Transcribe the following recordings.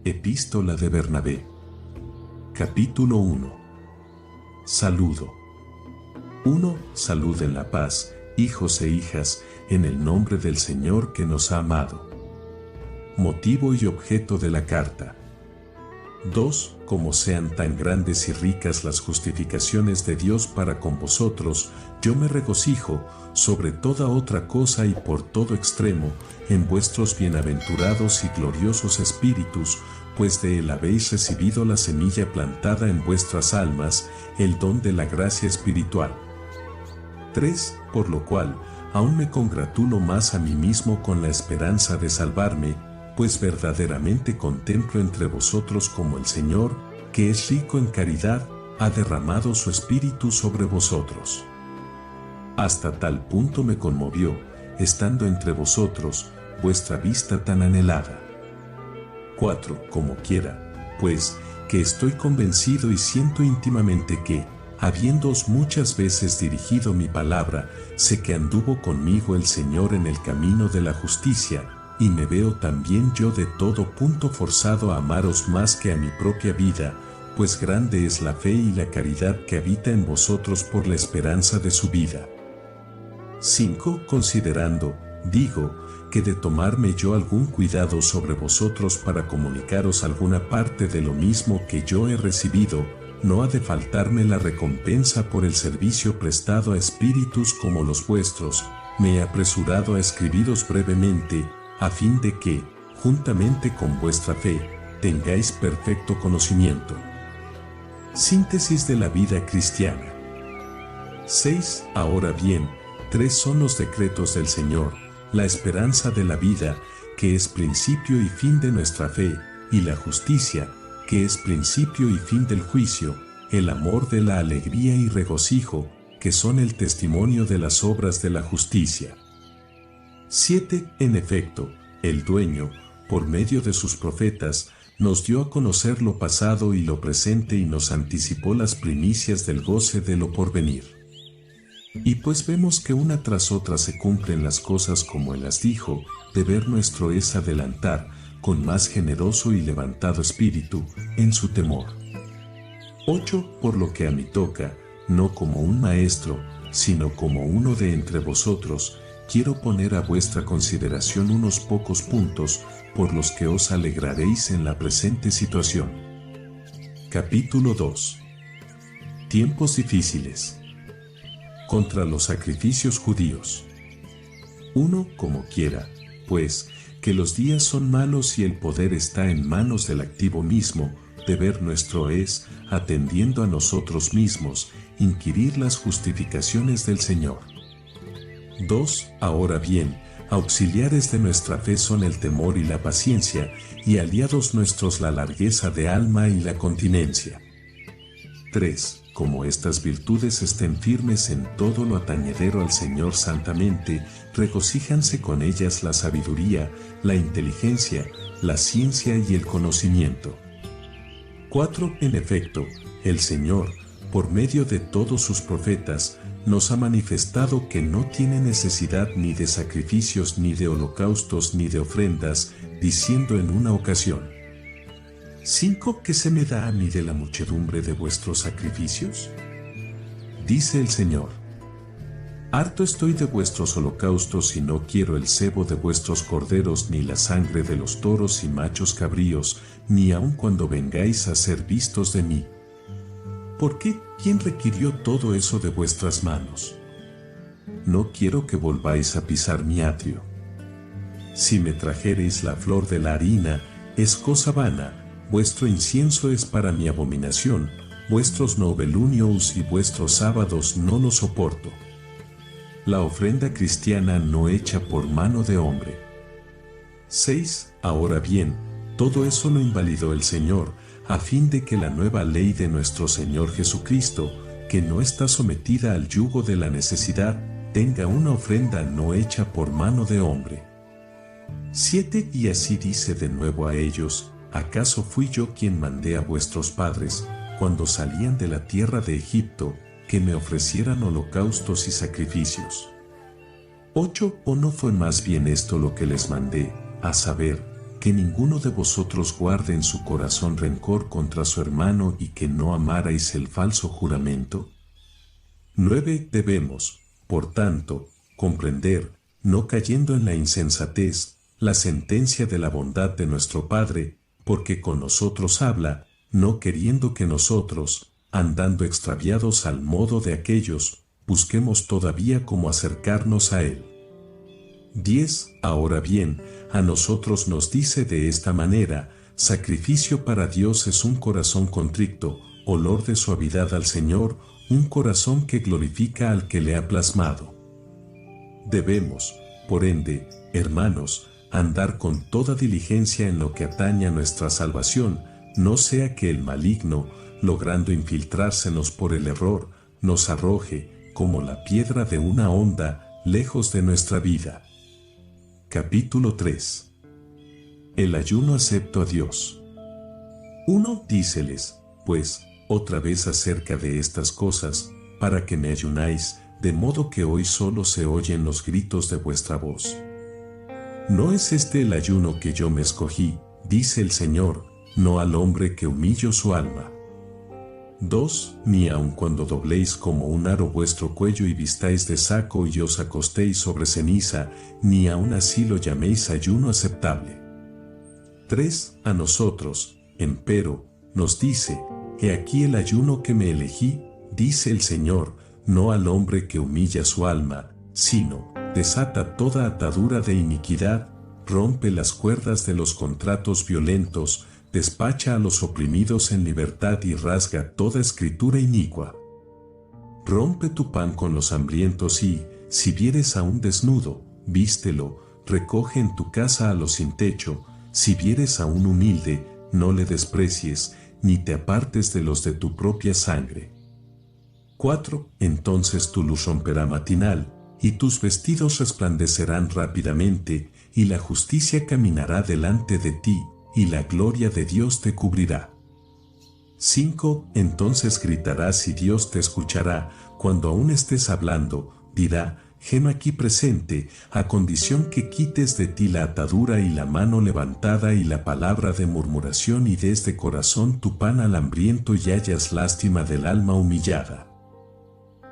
Epístola de Bernabé. Capítulo 1. Saludo. 1. Saluden la paz, hijos e hijas, en el nombre del Señor que nos ha amado. Motivo y objeto de la carta. 2. Como sean tan grandes y ricas las justificaciones de Dios para con vosotros, yo me regocijo, sobre toda otra cosa y por todo extremo, en vuestros bienaventurados y gloriosos espíritus, pues de él habéis recibido la semilla plantada en vuestras almas, el don de la gracia espiritual. 3. Por lo cual, aún me congratulo más a mí mismo con la esperanza de salvarme, pues verdaderamente contemplo entre vosotros como el Señor, que es rico en caridad, ha derramado su espíritu sobre vosotros. Hasta tal punto me conmovió, estando entre vosotros, vuestra vista tan anhelada. 4. Como quiera, pues, que estoy convencido y siento íntimamente que, habiéndoos muchas veces dirigido mi palabra, sé que anduvo conmigo el Señor en el camino de la justicia, y me veo también yo de todo punto forzado a amaros más que a mi propia vida, pues grande es la fe y la caridad que habita en vosotros por la esperanza de su vida. 5. Considerando, digo, que de tomarme yo algún cuidado sobre vosotros para comunicaros alguna parte de lo mismo que yo he recibido, no ha de faltarme la recompensa por el servicio prestado a espíritus como los vuestros. Me he apresurado a escribiros brevemente, a fin de que, juntamente con vuestra fe, tengáis perfecto conocimiento. Síntesis de la vida cristiana. 6. Ahora bien, 3 son los decretos del Señor: la esperanza de la vida, que es principio y fin de nuestra fe, y la justicia, que es principio y fin del juicio, el amor de la alegría y regocijo, que son el testimonio de las obras de la justicia. 7. En efecto, el Dueño, por medio de sus profetas, nos dio a conocer lo pasado y lo presente y nos anticipó las primicias del goce de lo porvenir. Y pues vemos que una tras otra se cumplen las cosas como Él las dijo, deber nuestro es adelantar, con más generoso y levantado espíritu, en su temor. 8. Por lo que a mí toca, no como un maestro, sino como uno de entre vosotros, quiero poner a vuestra consideración unos pocos puntos, por los que os alegraréis en la presente situación. Capítulo 2. Tiempos difíciles. Contra los sacrificios judíos. 1. Como quiera, pues, que los días son malos y el poder está en manos del activo mismo, deber nuestro es, atendiendo a nosotros mismos, inquirir las justificaciones del Señor. 2. Ahora bien, auxiliares de nuestra fe son el temor y la paciencia, y aliados nuestros la largueza de alma y la continencia. 3. Como estas virtudes estén firmes en todo lo atañedero al Señor santamente, regocíjanse con ellas la sabiduría, la inteligencia, la ciencia y el conocimiento. 4. En efecto, el Señor, por medio de todos sus profetas, nos ha manifestado que no tiene necesidad ni de sacrificios, ni de holocaustos, ni de ofrendas, diciendo en una ocasión: 5. ¿Qué se me da a mí de la muchedumbre de vuestros sacrificios? Dice el Señor: harto estoy de vuestros holocaustos y no quiero el sebo de vuestros corderos, ni la sangre de los toros y machos cabríos, ni aun cuando vengáis a ser vistos de mí. ¿Por qué? ¿Quién requirió todo eso de vuestras manos? No quiero que volváis a pisar mi atrio. Si me trajereis la flor de la harina, es cosa vana, vuestro incienso es para mi abominación, vuestros novelunios y vuestros sábados no los soporto. La ofrenda cristiana no hecha por mano de hombre. 6. Ahora bien, todo eso lo invalidó el Señor, a fin de que la nueva ley de nuestro Señor Jesucristo, que no está sometida al yugo de la necesidad, tenga una ofrenda no hecha por mano de hombre. 7. Y así dice de nuevo a ellos: ¿acaso fui yo quien mandé a vuestros padres, cuando salían de la tierra de Egipto, que me ofrecieran holocaustos y sacrificios? 8. ¿O no fue más bien esto lo que les mandé, a saber, que ninguno de vosotros guarde en su corazón rencor contra su hermano y que no amarais el falso juramento. 9. Debemos, por tanto, comprender, no cayendo en la insensatez, la sentencia de la bondad de nuestro Padre, porque con nosotros habla, no queriendo que nosotros, andando extraviados al modo de aquellos, busquemos todavía cómo acercarnos a Él. 10. Ahora bien, a nosotros nos dice de esta manera: sacrificio para Dios es un corazón contrito, olor de suavidad al Señor, un corazón que glorifica al que le ha plasmado. Debemos, por ende, hermanos, andar con toda diligencia en lo que atañe a nuestra salvación, no sea que el maligno, logrando infiltrársenos por el error, nos arroje, como la piedra de una honda, lejos de nuestra vida. Capítulo 3. El ayuno acepto a Dios. 1. Díceles, pues, otra vez acerca de estas cosas, para que me ayunáis, de modo que hoy solo se oyen los gritos de vuestra voz. No es este el ayuno que yo me escogí, dice el Señor, no al hombre que humillo su alma. 2. Ni aun cuando dobléis como un aro vuestro cuello y vistáis de saco y os acostéis sobre ceniza, ni aun así lo llaméis ayuno aceptable. 3. A nosotros, empero, nos dice: he aquí el ayuno que me elegí, dice el Señor, no al hombre que humilla su alma, sino, desata toda atadura de iniquidad, rompe las cuerdas de los contratos violentos, despacha a los oprimidos en libertad y rasga toda escritura inicua. Rompe tu pan con los hambrientos y, si vieres a un desnudo, vístelo, recoge en tu casa a los sin techo, si vieres a un humilde, no le desprecies, ni te apartes de los de tu propia sangre. 4. Entonces tu luz romperá matinal, y tus vestidos resplandecerán rápidamente, y la justicia caminará delante de ti, y la gloria de Dios te cubrirá. 5. Entonces gritarás y Dios te escuchará, cuando aún estés hablando, dirá: heme aquí presente, a condición que quites de ti la atadura y la mano levantada y la palabra de murmuración y des de corazón tu pan al hambriento y hayas lástima del alma humillada.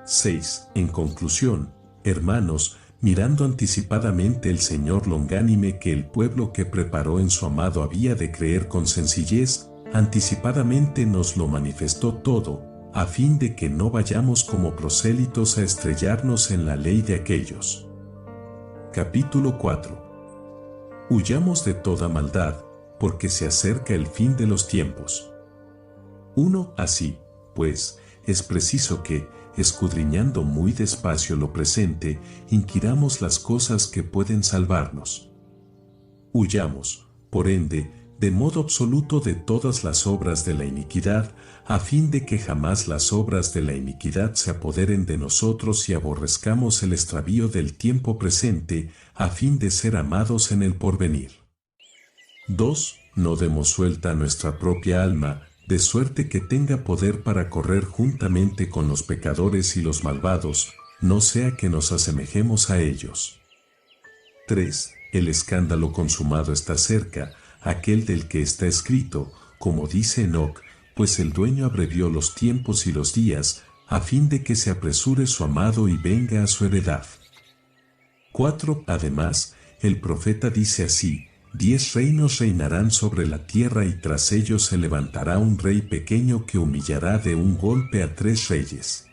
6. En conclusión, hermanos, mirando anticipadamente el Señor longánime que el pueblo que preparó en su amado había de creer con sencillez, anticipadamente nos lo manifestó todo, a fin de que no vayamos como prosélitos a estrellarnos en la ley de aquellos. Capítulo 4. Huyamos de toda maldad, porque se acerca el fin de los tiempos. 1. Así, pues, es preciso que, escudriñando muy despacio lo presente, inquiramos las cosas que pueden salvarnos. Huyamos, por ende, de modo absoluto de todas las obras de la iniquidad, a fin de que jamás las obras de la iniquidad se apoderen de nosotros y aborrezcamos el extravío del tiempo presente, a fin de ser amados en el porvenir. 2. No demos suelta a nuestra propia alma, de suerte que tenga poder para correr juntamente con los pecadores y los malvados, no sea que nos asemejemos a ellos. 3. El escándalo consumado está cerca, aquel del que está escrito, como dice Enoc, pues el dueño abrevió los tiempos y los días, a fin de que se apresure su amado y venga a su heredad. 4. Además, el profeta dice así: 10 reinos reinarán sobre la tierra y tras ellos se levantará un rey pequeño que humillará de un golpe a 3 reyes.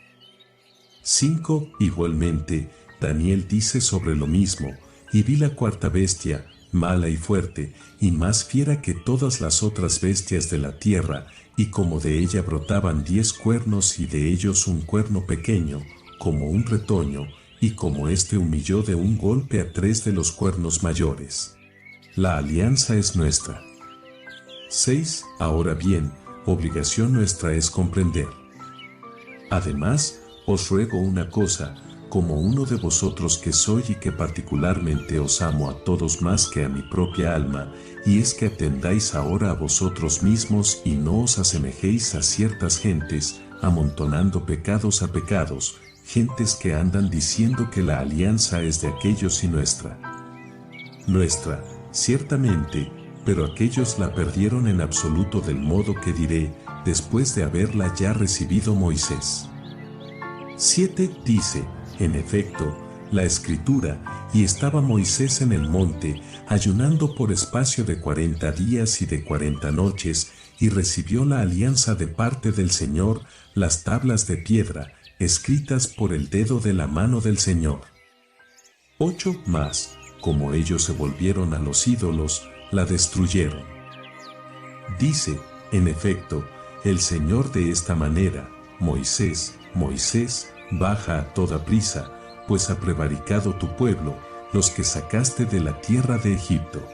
5. Igualmente, Daniel dice sobre lo mismo: y vi la cuarta bestia, mala y fuerte, y más fiera que todas las otras bestias de la tierra, y como de ella brotaban 10 cuernos y de ellos un cuerno pequeño, como un retoño, y como éste humilló de un golpe a 3 de los cuernos mayores. La alianza es nuestra. 6. Ahora bien, obligación nuestra es comprender. Además, os ruego una cosa, como uno de vosotros que soy y que particularmente os amo a todos más que a mi propia alma, y es que atendáis ahora a vosotros mismos y no os asemejéis a ciertas gentes, amontonando pecados a pecados, gentes que andan diciendo que la alianza es de aquellos y nuestra. Nuestra, ciertamente, pero aquellos la perdieron en absoluto, del modo que diré, después de haberla ya recibido Moisés. 7 dice, en efecto, la Escritura, y estaba Moisés en el monte, ayunando por espacio de 40 días y de 40 noches, y recibió la alianza de parte del Señor, las tablas de piedra, escritas por el dedo de la mano del Señor. 8 más, como ellos se volvieron a los ídolos, la destruyeron. Dice, en efecto, el Señor de esta manera, Moisés, Moisés, baja a toda prisa, pues ha prevaricado tu pueblo, los que sacaste de la tierra de Egipto.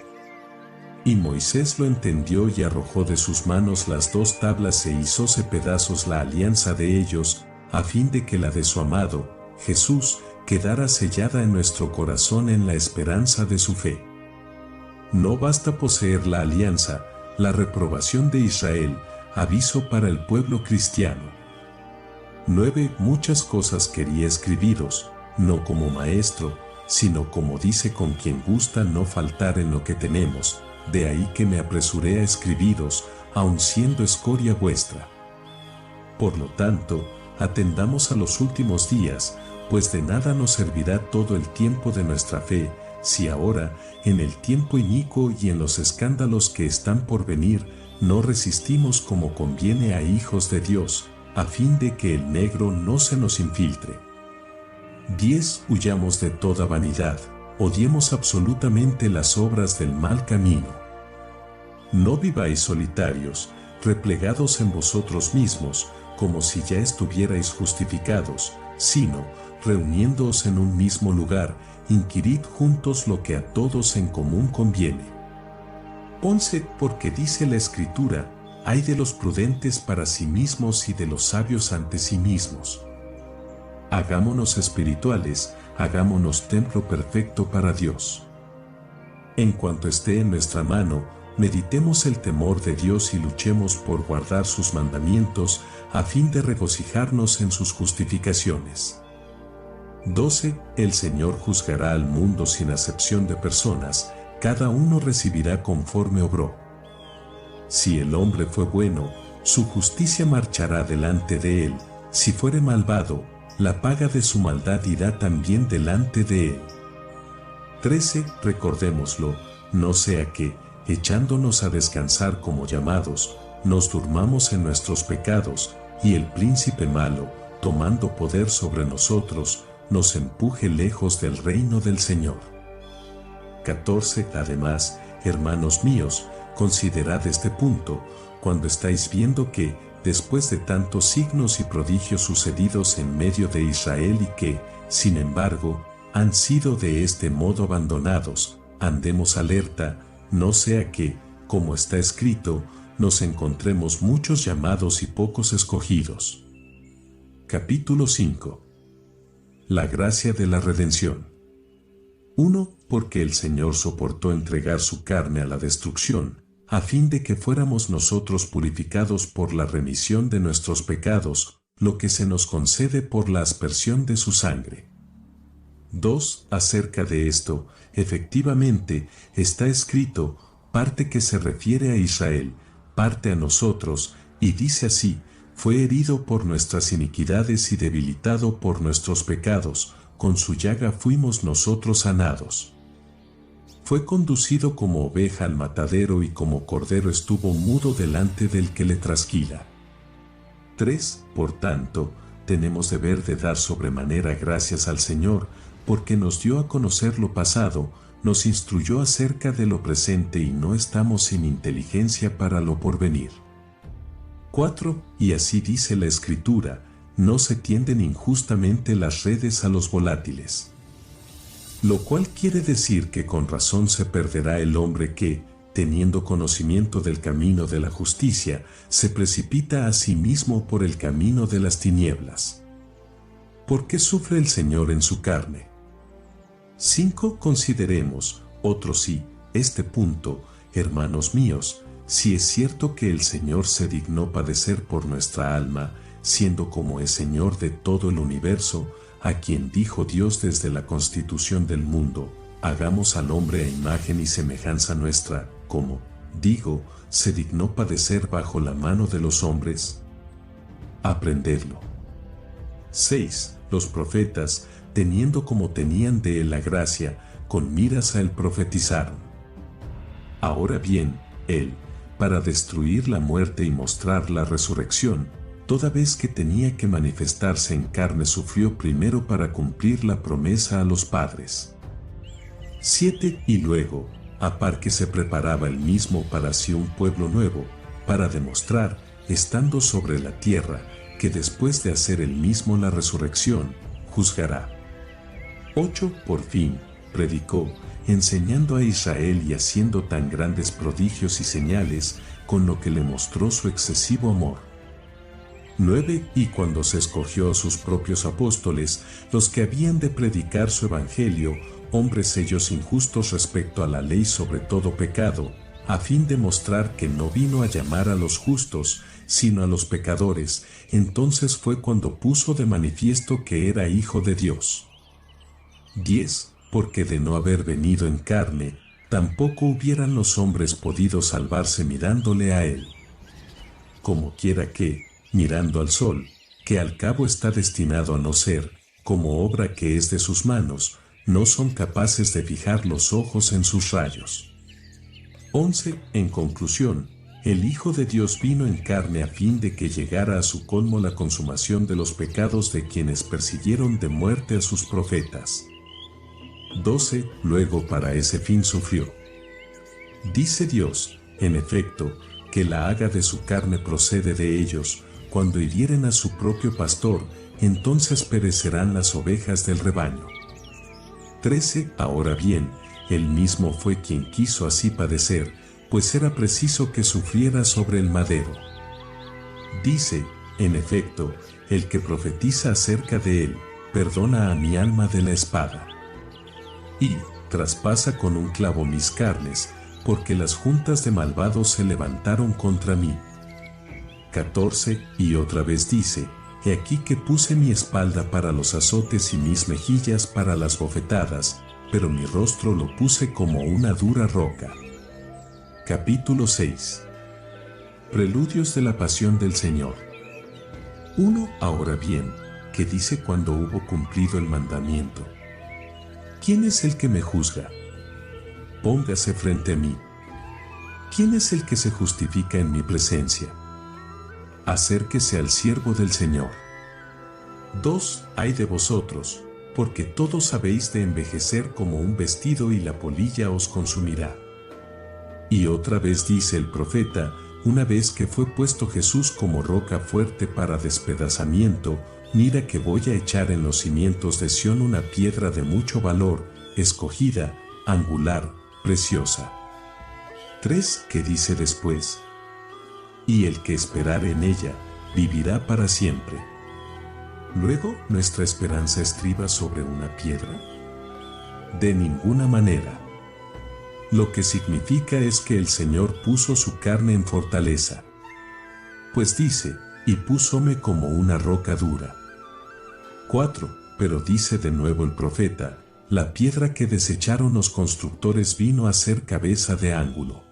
Y Moisés lo entendió y arrojó de sus manos las 2 tablas e hizóse pedazos la alianza de ellos, a fin de que la de su amado, Jesús, quedara sellada en nuestro corazón en la esperanza de su fe. No basta poseer la alianza, la reprobación de Israel, aviso para el pueblo cristiano. 9 Muchas cosas quería escribiros, no como maestro, sino como dice con quien gusta no faltar en lo que tenemos, de ahí que me apresuré a escribiros, aun siendo escoria vuestra. Por lo tanto, atendamos a los últimos días, pues de nada nos servirá todo el tiempo de nuestra fe, si ahora, en el tiempo inicuo y en los escándalos que están por venir, no resistimos como conviene a hijos de Dios, a fin de que el negro no se nos infiltre. 10 Huyamos de toda vanidad, odiemos absolutamente las obras del mal camino. No viváis solitarios, replegados en vosotros mismos, como si ya estuvierais justificados, sino, reuniéndoos en un mismo lugar, inquirid juntos lo que a todos en común conviene. 11 Porque dice la Escritura, ay de los prudentes para sí mismos y de los sabios ante sí mismos. Hagámonos espirituales, hagámonos templo perfecto para Dios. En cuanto esté en nuestra mano, meditemos el temor de Dios y luchemos por guardar sus mandamientos, a fin de regocijarnos en sus justificaciones. 12 El Señor juzgará al mundo sin acepción de personas, cada uno recibirá conforme obró. Si el hombre fue bueno, su justicia marchará delante de él, si fuere malvado, la paga de su maldad irá también delante de él. 13 Recordémoslo, no sea que, echándonos a descansar como llamados, nos durmamos en nuestros pecados, y el príncipe malo, tomando poder sobre nosotros, nos empuje lejos del reino del Señor. 14 Además, hermanos míos, considerad este punto, cuando estáis viendo que, después de tantos signos y prodigios sucedidos en medio de Israel y que, sin embargo, han sido de este modo abandonados, andemos alerta, no sea que, como está escrito, nos encontremos muchos llamados y pocos escogidos. Capítulo 5 La gracia de la redención. 1 Porque el Señor soportó entregar su carne a la destrucción, a fin de que fuéramos nosotros purificados por la remisión de nuestros pecados, lo que se nos concede por la aspersión de su sangre. 2 Acerca de esto, efectivamente, está escrito, parte que se refiere a Israel, parte a nosotros, y dice así, fue herido por nuestras iniquidades y debilitado por nuestros pecados, con su llaga fuimos nosotros sanados. Fue conducido como oveja al matadero y como cordero estuvo mudo delante del que le trasquila. 3 Por tanto, tenemos deber de dar sobremanera gracias al Señor, porque nos dio a conocer lo pasado, nos instruyó acerca de lo presente y no estamos sin inteligencia para lo porvenir. 4 Y así dice la Escritura, no se tienden injustamente las redes a los volátiles. Lo cual quiere decir que con razón se perderá el hombre que, teniendo conocimiento del camino de la justicia, se precipita a sí mismo por el camino de las tinieblas. ¿Por qué sufre el Señor en su carne? 5 Consideremos, otro sí, este punto, hermanos míos, si es cierto que el Señor se dignó padecer por nuestra alma, siendo como es Señor de todo el universo, a quien dijo Dios desde la constitución del mundo, hagamos al hombre a imagen y semejanza nuestra, como, digo, se dignó padecer bajo la mano de los hombres? Aprendedlo. 6. Los profetas, teniendo como tenían de él la gracia, con miras a él profetizaron. Ahora bien, él, para destruir la muerte y mostrar la resurrección, toda vez que tenía que manifestarse en carne sufrió primero para cumplir la promesa a los padres. 7. Y luego, a par que se preparaba él mismo para sí un pueblo nuevo, para demostrar, estando sobre la tierra, que después de hacer él mismo la resurrección, juzgará. 8. Por fin, predicó, enseñando a Israel y haciendo tan grandes prodigios y señales, con lo que le mostró su excesivo amor. 9. Y cuando se escogió a sus propios apóstoles, los que habían de predicar su evangelio, hombres ellos injustos respecto a la ley sobre todo pecado, a fin de mostrar que no vino a llamar a los justos, sino a los pecadores, entonces fue cuando puso de manifiesto que era Hijo de Dios. 10. Porque de no haber venido en carne, tampoco hubieran los hombres podido salvarse mirándole a él. Como quiera que, mirando al sol, que al cabo está destinado a no ser, como obra que es de sus manos, no son capaces de fijar los ojos en sus rayos. 11. En conclusión, el Hijo de Dios vino en carne a fin de que llegara a su colmo la consumación de los pecados de quienes persiguieron de muerte a sus profetas. 12. Luego para ese fin sufrió. Dice Dios, en efecto, que la haga de su carne procede de ellos, cuando hirieren a su propio pastor, entonces perecerán las ovejas del rebaño. 13. Ahora bien, él mismo fue quien quiso así padecer, pues era preciso que sufriera sobre el madero. Dice, en efecto, el que profetiza acerca de él, perdona a mi alma de la espada. Y traspasa con un clavo mis carnes, porque las juntas de malvados se levantaron contra mí. 14. Y otra vez dice, he aquí que puse mi espalda para los azotes y mis mejillas para las bofetadas, pero mi rostro lo puse como una dura roca. Capítulo 6. Preludios de la pasión del Señor. 1. Ahora bien, ¿qué dice cuando hubo cumplido el mandamiento? ¿Quién es el que me juzga? Póngase frente a mí. ¿Quién es el que se justifica en mi presencia? Acérquese al siervo del Señor. 2. Ay de vosotros, porque todos habéis de envejecer como un vestido y la polilla os consumirá. Y otra vez dice el profeta, una vez que fue puesto Jesús como roca fuerte para despedazamiento, mira que voy a echar en los cimientos de Sión una piedra de mucho valor, escogida, angular, preciosa. 3. Que dice después, y el que esperare en ella, vivirá para siempre. Luego, ¿nuestra esperanza estriba sobre una piedra? De ninguna manera. Lo que significa es que el Señor puso su carne en fortaleza. Pues dice, y púsome como una roca dura. 4. Pero dice de nuevo el profeta, la piedra que desecharon los constructores vino a ser cabeza de ángulo.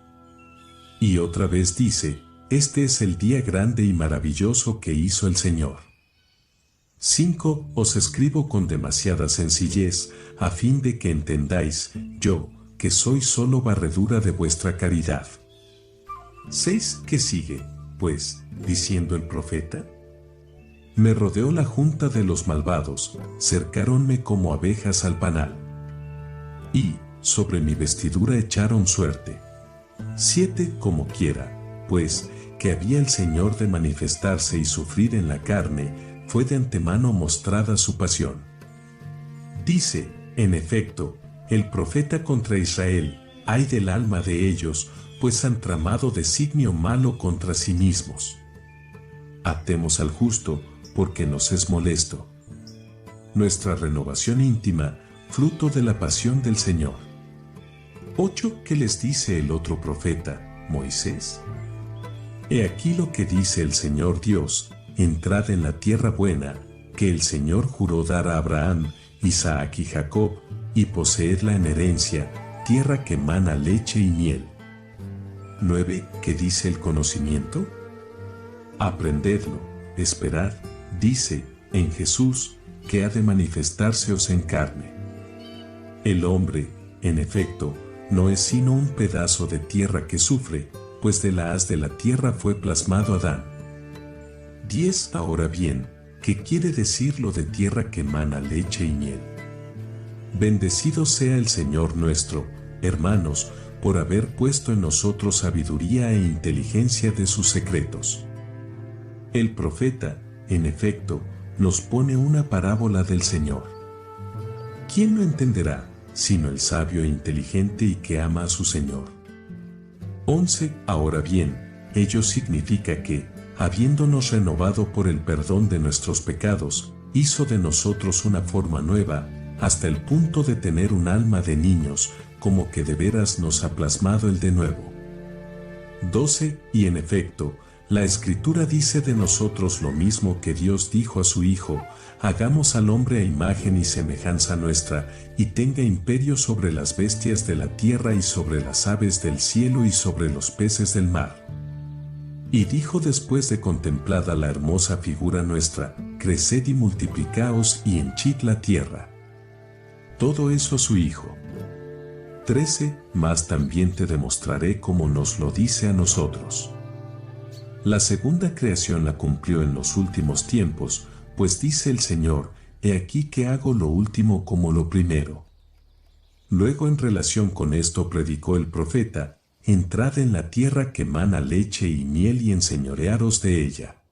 Y otra vez dice, este es el día grande y maravilloso que hizo el Señor. 5. Os escribo con demasiada sencillez, a fin de que entendáis, yo, que soy solo barredura de vuestra caridad. 6. ¿Qué sigue, pues, diciendo el profeta? Me rodeó la junta de los malvados, cercáronme como abejas al panal. Y, sobre mi vestidura echaron suerte. 7. Como quiera, pues, que había el Señor de manifestarse y sufrir en la carne, fue de antemano mostrada su pasión. Dice, en efecto, el profeta contra Israel, ay del alma de ellos, pues han tramado designio malo contra sí mismos. Atemos al justo, porque nos es molesto. Nuestra renovación íntima, fruto de la pasión del Señor. 8. ¿Qué les dice el otro profeta, Moisés? He aquí lo que dice el Señor Dios, entrad en la tierra buena, que el Señor juró dar a Abraham, Isaac y Jacob, y poseedla en herencia, tierra que mana leche y miel. 9. ¿Qué dice el conocimiento? Aprendedlo, esperad, dice, en Jesús, que ha de manifestárseos en carne. El hombre, en efecto, no es sino un pedazo de tierra que sufre, pues de la haz de la tierra fue plasmado Adán. 10. Ahora bien, ¿qué quiere decir lo de tierra que emana leche y miel? Bendecido sea el Señor nuestro, hermanos, por haber puesto en nosotros sabiduría e inteligencia de sus secretos. El profeta, en efecto, nos pone una parábola del Señor. ¿Quién lo entenderá, sino el sabio e inteligente y que ama a su Señor? 11. Ahora bien, ello significa que, habiéndonos renovado por el perdón de nuestros pecados, hizo de nosotros una forma nueva, hasta el punto de tener un alma de niños, como que de veras nos ha plasmado el de nuevo. 12. Y en efecto, la Escritura dice de nosotros lo mismo que Dios dijo a su Hijo: hagamos al hombre a imagen y semejanza nuestra, y tenga imperio sobre las bestias de la tierra y sobre las aves del cielo y sobre los peces del mar. Y dijo después de contemplada la hermosa figura nuestra: creced y multiplicaos y henchid la tierra. Todo eso su Hijo. 13. Mas también te demostraré como nos lo dice a nosotros. La segunda creación la cumplió en los últimos tiempos, pues dice el Señor: he aquí que hago lo último como lo primero. Luego, en relación con esto, predicó el profeta: entrad en la tierra que mana leche y miel y enseñorearos de ella.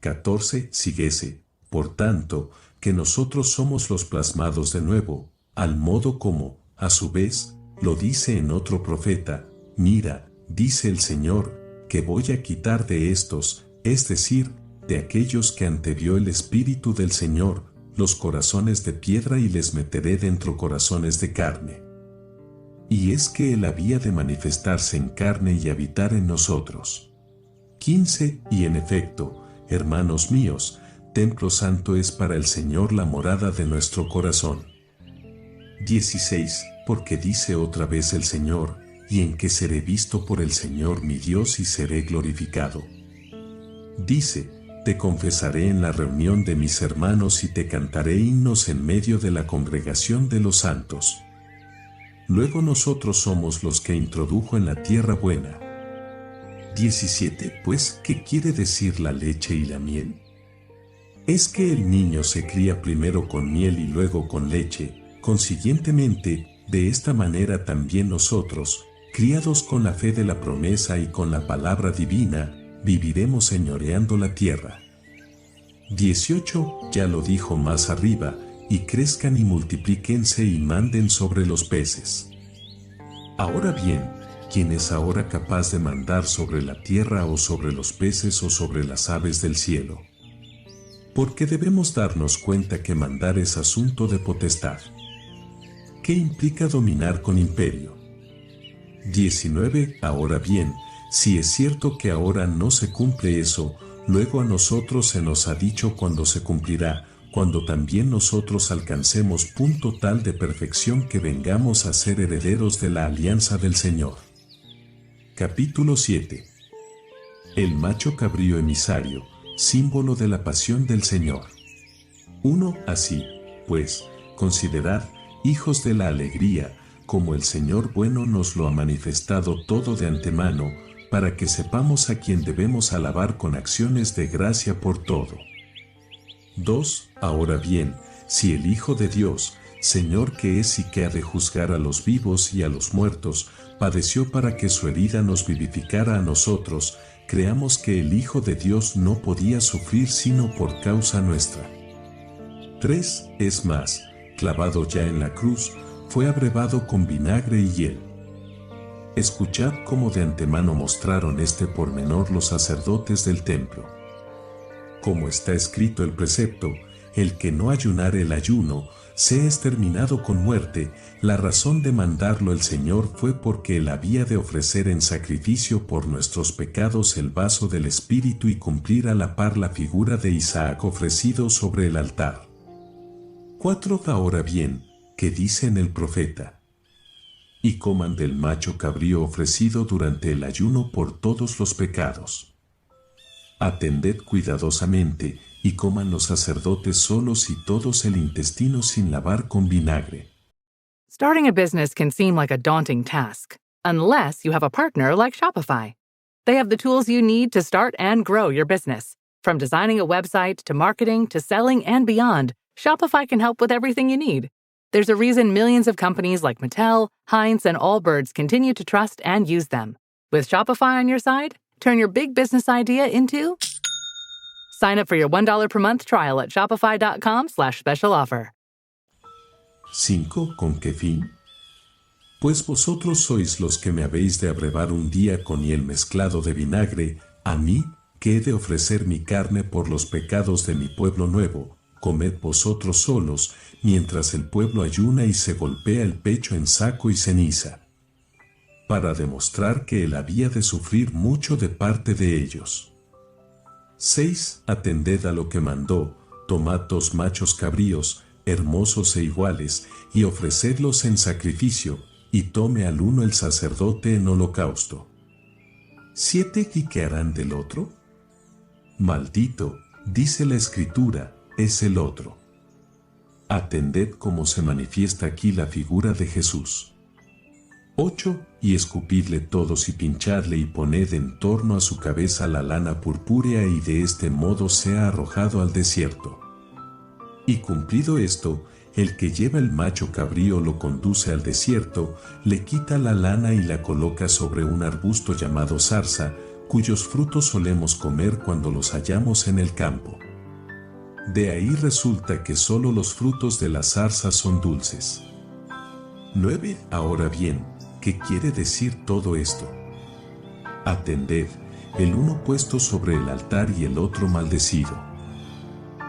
14. Síguese, por tanto, que nosotros somos los plasmados de nuevo, al modo como, a su vez, lo dice en otro profeta: mira, dice el Señor, que voy a quitar de estos, es decir, de aquellos que antevió el Espíritu del Señor, los corazones de piedra y les meteré dentro corazones de carne. Y es que Él había de manifestarse en carne y habitar en nosotros. 15. Y en efecto, hermanos míos, templo santo es para el Señor la morada de nuestro corazón. 16. Porque dice otra vez el Señor: y en que seré visto por el Señor mi Dios y seré glorificado. Dice: te confesaré en la reunión de mis hermanos y te cantaré himnos en medio de la congregación de los santos. Luego nosotros somos los que introdujo en la tierra buena. 17. Pues, ¿qué quiere decir la leche y la miel? Es que el niño se cría primero con miel y luego con leche, consiguientemente, de esta manera también nosotros, criados con la fe de la promesa y con la palabra divina, viviremos señoreando la tierra. 18. Ya lo dijo más arriba: y crezcan y multiplíquense y manden sobre los peces. Ahora bien, ¿quién es ahora capaz de mandar sobre la tierra o sobre los peces o sobre las aves del cielo? Porque debemos darnos cuenta que mandar es asunto de potestad. ¿Qué implica dominar con imperio? 19. Ahora bien, si es cierto que ahora no se cumple eso, luego a nosotros se nos ha dicho cuándo se cumplirá, cuando también nosotros alcancemos punto tal de perfección que vengamos a ser herederos de la alianza del Señor. Capítulo 7. El macho cabrío emisario, símbolo de la pasión del Señor. 1. Así, pues, considerad, hijos de la alegría, como el Señor bueno nos lo ha manifestado todo de antemano, para que sepamos a quien debemos alabar con acciones de gracia por todo. 2. Ahora bien, si el Hijo de Dios, Señor que es y que ha de juzgar a los vivos y a los muertos, padeció para que su herida nos vivificara a nosotros, creamos que el Hijo de Dios no podía sufrir sino por causa nuestra. 3. Es más, clavado ya en la cruz, fue abrevado con vinagre y hiel. Escuchad cómo de antemano mostraron este pormenor los sacerdotes del templo. Como está escrito el precepto: el que no ayunare el ayuno, sea exterminado con muerte. La razón de mandarlo el Señor fue porque Él había de ofrecer en sacrificio por nuestros pecados el vaso del Espíritu y cumplir a la par la figura de Isaac ofrecido sobre el altar. 4. Ahora bien, ¿qué dice en el profeta? y coman del macho cabrío ofrecido durante el ayuno por todos los pecados. Atended cuidadosamente, y coman los sacerdotes solos y todos el intestino sin lavar con vinagre. Starting a business can seem like a daunting task, unless you have a partner like Shopify. They have the tools you need to start and grow your business. From designing a website to marketing to selling and beyond, Shopify can help with everything you need. There's a reason millions of companies like Mattel, Heinz, and Allbirds continue to trust and use them. With Shopify on your side, turn your big business idea into... Sign up for your $1 per month trial at shopify.com/special offer. 5. ¿Con qué fin? Pues vosotros sois los que me habéis de abrevar un día con hiel mezclado de vinagre, a mí, que he de ofrecer mi carne por los pecados de mi pueblo nuevo. Comed vosotros solos, mientras el pueblo ayuna y se golpea el pecho en saco y ceniza, para demostrar que él había de sufrir mucho de parte de ellos. 6. Atended a lo que mandó, tomad 2 machos cabríos, hermosos e iguales, y ofrecedlos en sacrificio, y tome al uno el sacerdote en holocausto. 7. ¿Y qué harán del otro? Maldito, dice la Escritura, es el otro. Atended cómo se manifiesta aquí la figura de Jesús. 8. Y escupidle todos y pinchadle y poned en torno a su cabeza la lana purpúrea y de este modo sea arrojado al desierto. Y cumplido esto, el que lleva el macho cabrío lo conduce al desierto, le quita la lana y la coloca sobre un arbusto llamado zarza, cuyos frutos solemos comer cuando los hallamos en el campo. De ahí resulta que solo los frutos de la zarza son dulces. 9. Ahora bien, ¿qué quiere decir todo esto? Atended, el uno puesto sobre el altar y el otro maldecido.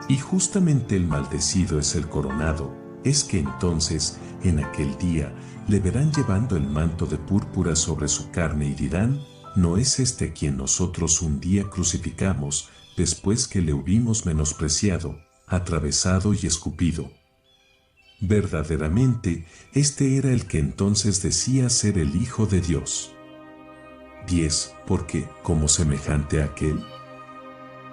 Y justamente el maldecido es el coronado, es que entonces, en aquel día, le verán llevando el manto de púrpura sobre su carne y dirán, ¿no es este a quien nosotros un día crucificamos, después que le hubimos menospreciado, atravesado y escupido? Verdaderamente, este era el que entonces decía ser el Hijo de Dios. 10. Porque, como semejante a aquel,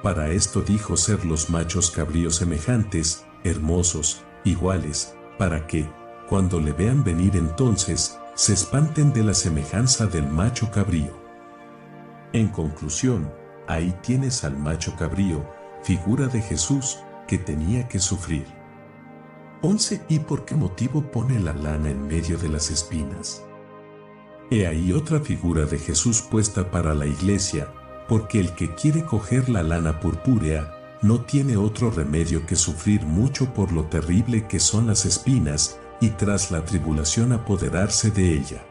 para esto dijo ser los machos cabríos semejantes, hermosos, iguales, para que, cuando le vean venir entonces, se espanten de la semejanza del macho cabrío. En conclusión, ahí tienes al macho cabrío, figura de Jesús, que tenía que sufrir. 11. ¿Y por qué motivo pone la lana en medio de las espinas? He ahí otra figura de Jesús puesta para la iglesia, porque el que quiere coger la lana purpúrea, no tiene otro remedio que sufrir mucho por lo terrible que son las espinas, y tras la tribulación apoderarse de ella.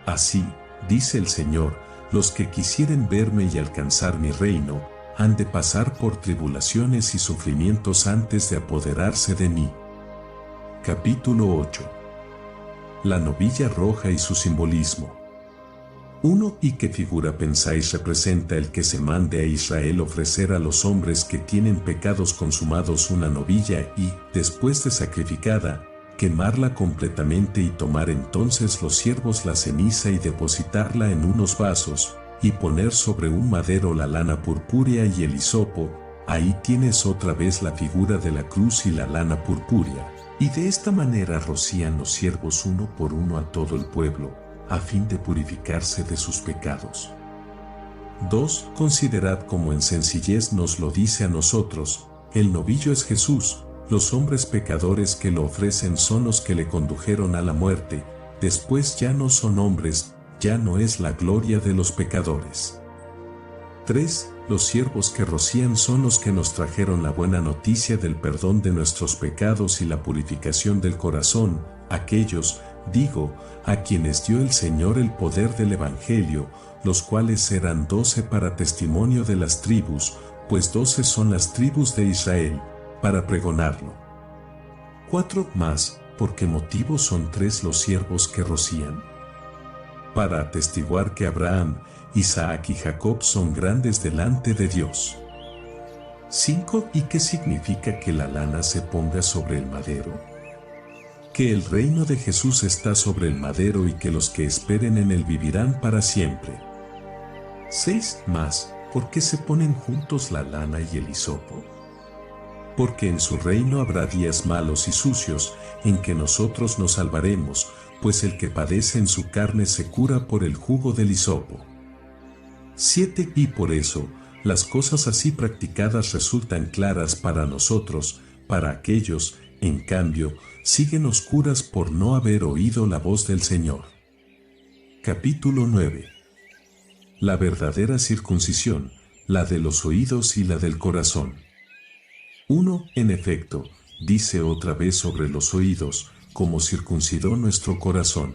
Así, dice el Señor, los que quisieren verme y alcanzar mi reino, han de pasar por tribulaciones y sufrimientos antes de apoderarse de mí. Capítulo 8. La novilla roja y su simbolismo. 1. ¿Y qué figura pensáis representa el que se mande a Israel ofrecer a los hombres que tienen pecados consumados una novilla y, después de sacrificada, quemarla completamente y tomar entonces los siervos la ceniza y depositarla en unos vasos, y poner sobre un madero la lana purpúrea y el hisopo? Ahí tienes otra vez la figura de la cruz y la lana purpúrea, y de esta manera rocían los siervos uno por uno a todo el pueblo, a fin de purificarse de sus pecados. 2. Considerad cómo en sencillez nos lo dice a nosotros, el novillo es Jesús, los hombres pecadores que lo ofrecen son los que le condujeron a la muerte, después ya no son hombres, ya no es la gloria de los pecadores. 3. Los siervos que rocían son los que nos trajeron la buena noticia del perdón de nuestros pecados y la purificación del corazón, aquellos, digo, a quienes dio el Señor el poder del Evangelio, los cuales eran 12 para testimonio de las tribus, pues 12 son las tribus de Israel, para pregonarlo. 4. Más, ¿por qué motivo son 3 los siervos que rocían? Para atestiguar que Abraham, Isaac y Jacob son grandes delante de Dios. 5. ¿Y qué significa que la lana se ponga sobre el madero? Que el reino de Jesús está sobre el madero y que los que esperen en él vivirán para siempre. 6. Más, ¿por qué se ponen juntos la lana y el hisopo? Porque en su reino habrá días malos y sucios, en que nosotros nos salvaremos, pues el que padece en su carne se cura por el jugo del hisopo. 7. Y por eso, las cosas así practicadas resultan claras para nosotros, para aquellos, en cambio, siguen oscuras por no haber oído la voz del Señor. Capítulo 9. La verdadera circuncisión, la de los oídos y la del corazón. 1. En efecto, dice otra vez sobre los oídos, como circuncidó nuestro corazón.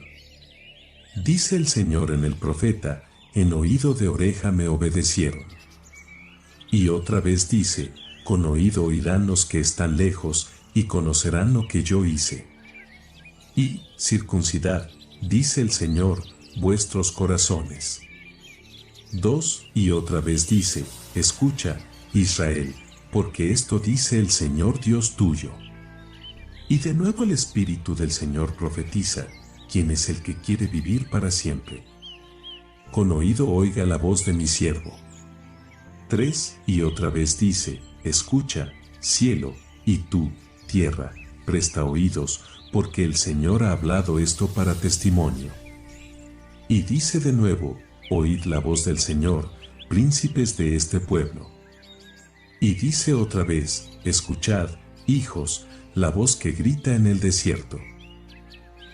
Dice el Señor en el profeta, en oído de oreja me obedecieron. Y otra vez dice, con oído oirán los que están lejos, y conocerán lo que yo hice. Y, circuncidad, dice el Señor, vuestros corazones. 2. Y otra vez dice, escucha, Israel, porque esto dice el Señor Dios tuyo. Y de nuevo el Espíritu del Señor profetiza, ¿quién es el que quiere vivir para siempre? Con oído oiga la voz de mi siervo. 3. Y otra vez dice, escucha, cielo, y tú, tierra, presta oídos, porque el Señor ha hablado esto para testimonio. Y dice de nuevo, oíd la voz del Señor, príncipes de este pueblo. Y dice otra vez, escuchad, hijos, la voz que grita en el desierto.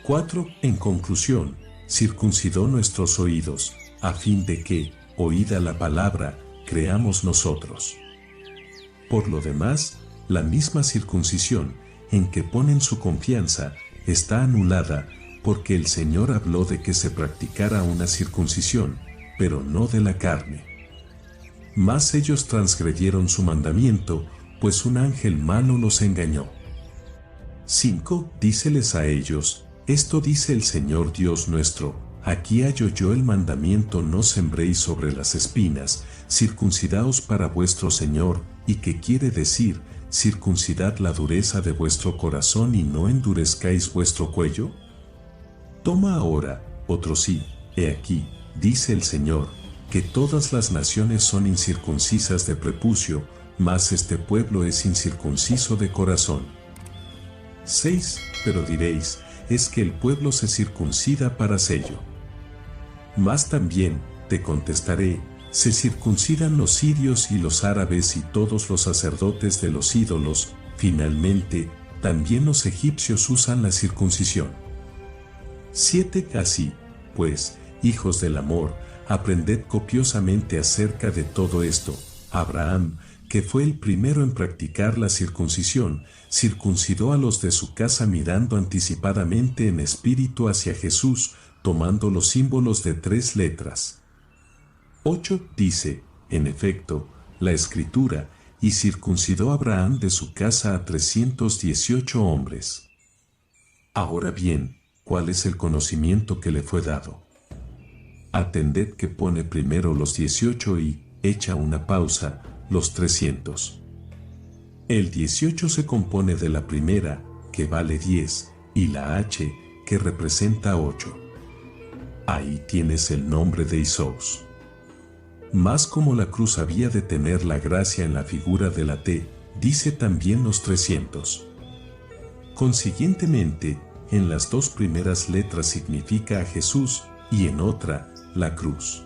4. En conclusión, circuncidó nuestros oídos, a fin de que, oída la palabra, creamos nosotros. Por lo demás, la misma circuncisión, en que ponen su confianza, está anulada, porque el Señor habló de que se practicara una circuncisión, pero no de la carne. Mas ellos transgredieron su mandamiento, pues un ángel malo los engañó. 5. Díceles a ellos, esto dice el Señor Dios nuestro, aquí hallo yo el mandamiento no sembréis sobre las espinas, circuncidaos para vuestro Señor, y que quiere decir, circuncidad la dureza de vuestro corazón y no endurezcáis vuestro cuello. Toma ahora, otro sí, he aquí, dice el Señor, que todas las naciones son incircuncisas de prepucio, mas este pueblo es incircunciso de corazón. 6. Pero diréis, es que el pueblo se circuncida para sello. Mas también, te contestaré, se circuncidan los sirios y los árabes y todos los sacerdotes de los ídolos, finalmente, también los egipcios usan la circuncisión. 7. Así, pues, hijos del amor, aprended copiosamente acerca de todo esto. Abraham, que fue el primero en practicar la circuncisión, circuncidó a los de su casa mirando anticipadamente en espíritu hacia Jesús, tomando los símbolos de 3 letras. 8. Dice, en efecto, la Escritura, y circuncidó Abraham de su casa a 318 hombres. Ahora bien, ¿cuál es el conocimiento que le fue dado? Atended que pone primero los 18 y, echa una pausa, los 300. El 18 se compone de la primera, que vale 10, y la H, que representa 8. Ahí tienes el nombre de Isous. Mas como la cruz había de tener la gracia en la figura de la T, dice también los 300. Consiguientemente, en las 2 primeras letras significa a Jesús, y en otra, la cruz.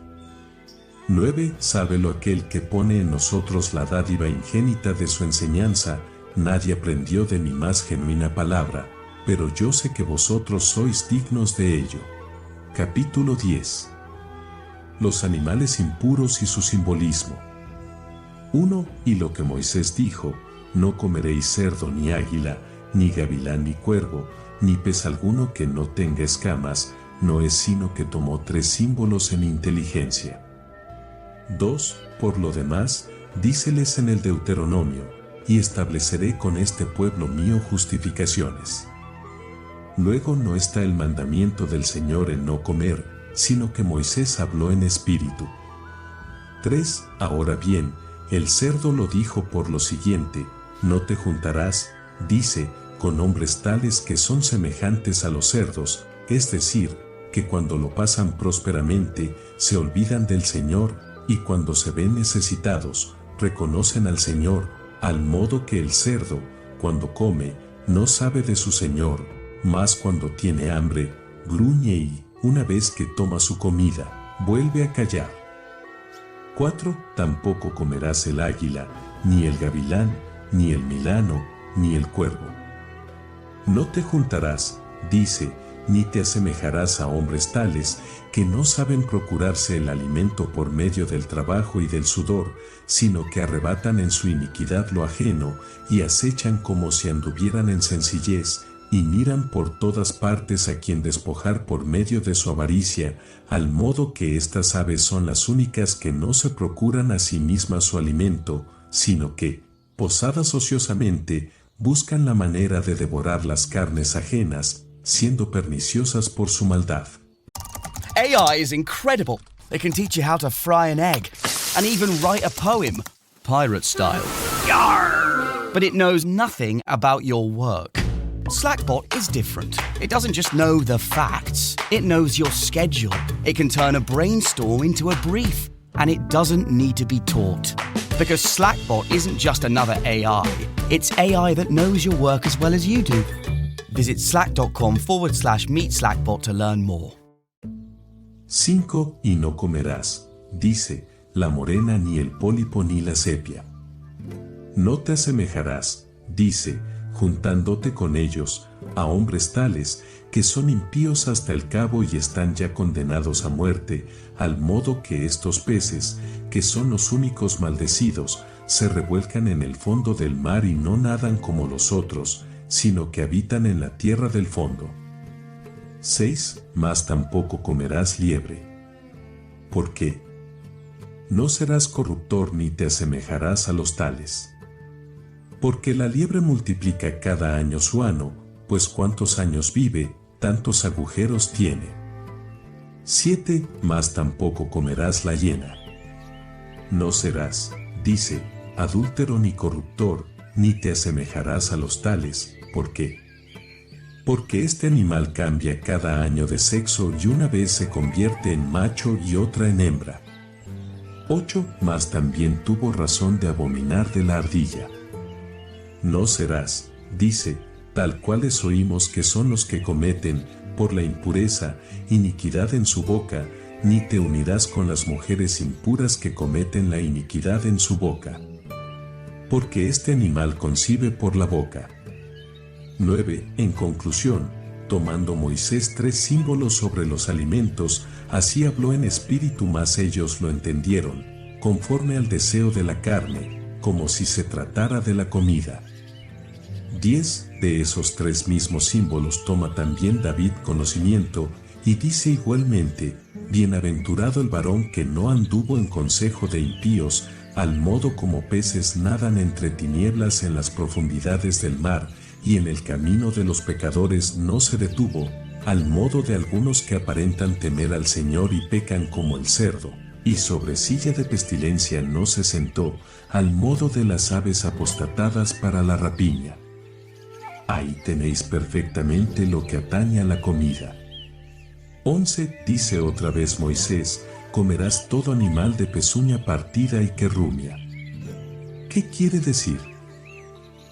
9. Sábelo aquel que pone en nosotros la dádiva ingénita de su enseñanza, nadie aprendió de mi más genuina palabra, pero yo sé que vosotros sois dignos de ello. Capítulo 10. Los animales impuros y su simbolismo. 1. Y lo que Moisés dijo, no comeréis cerdo ni águila, ni gavilán ni cuervo, ni pez alguno que no tenga escamas, no es sino que tomó 3 símbolos en inteligencia. 2. Por lo demás, díceles en el Deuteronomio, y estableceré con este pueblo mío justificaciones. Luego no está el mandamiento del Señor en no comer, sino que Moisés habló en espíritu. 3. Ahora bien, el cerdo lo dijo por lo siguiente, no te juntarás, dice, con hombres tales que son semejantes a los cerdos, es decir, que cuando lo pasan prósperamente, se olvidan del Señor, y cuando se ven necesitados, reconocen al Señor, al modo que el cerdo, cuando come, no sabe de su Señor, mas cuando tiene hambre, gruñe y, una vez que toma su comida, vuelve a callar. 4. Tampoco comerás el águila, ni el gavilán, ni el milano, ni el cuervo. No te juntarás, dice, ni te asemejarás a hombres tales que no saben procurarse el alimento por medio del trabajo y del sudor, sino que arrebatan en su iniquidad lo ajeno y acechan como si anduvieran en sencillez, y miran por todas partes a quien despojar por medio de su avaricia, al modo que estas aves son las únicas que no se procuran a sí mismas su alimento, sino que, posadas ociosamente, buscan la manera de devorar las carnes ajenas, siendo perniciosas por su maldad. AI is incredible. It can teach you how to fry an egg and even write a poem, pirate style. Yarr! But it knows nothing about your work. Slackbot is different. It doesn't just know the facts. It knows your schedule. It can turn a brainstorm into a brief. And it doesn't need to be taught. Because Slackbot isn't just another AI. It's AI that knows your work as well as you do. Visit slack.com/meet Slackbot to learn more. 5. Y no comerás, dice, la morena ni el pólipo ni la sepia. No te asemejarás, dice, juntándote con ellos, a hombres tales que son impíos hasta el cabo y están ya condenados a muerte, al modo que estos peces, que son los únicos maldecidos, se revuelcan en el fondo del mar y no nadan como los otros, sino que habitan en la tierra del fondo. 6. Mas tampoco comerás liebre. ¿Por qué? No serás corruptor ni te asemejarás a los tales. Porque la liebre multiplica cada año su ano, pues cuantos años vive, tantos agujeros tiene. 7. Mas tampoco comerás la hiena. No serás, dice, adúltero ni corruptor, ni te asemejarás a los tales. ¿Por qué? Porque este animal cambia cada año de sexo y una vez se convierte en macho y otra en hembra. 8. Mas también tuvo razón de abominar de la ardilla. No serás, dice, tal cuales oímos que son los que cometen, por la impureza, iniquidad en su boca, ni te unirás con las mujeres impuras que cometen la iniquidad en su boca. Porque este animal concibe por la boca. 9. En conclusión, tomando Moisés 3 símbolos sobre los alimentos, así habló en espíritu, mas ellos lo entendieron, conforme al deseo de la carne, como si se tratara de la comida. 10. De esos 3 mismos símbolos toma también David conocimiento, y dice igualmente, bienaventurado el varón que no anduvo en consejo de impíos, al modo como peces nadan entre tinieblas en las profundidades del mar, y en el camino de los pecadores no se detuvo, al modo de algunos que aparentan temer al Señor y pecan como el cerdo, y sobre silla de pestilencia no se sentó, al modo de las aves apostatadas para la rapiña. Ahí tenéis perfectamente lo que atañe a la comida. 11. Dice otra vez Moisés, comerás todo animal de pezuña partida y que rumia. ¿Qué quiere decir?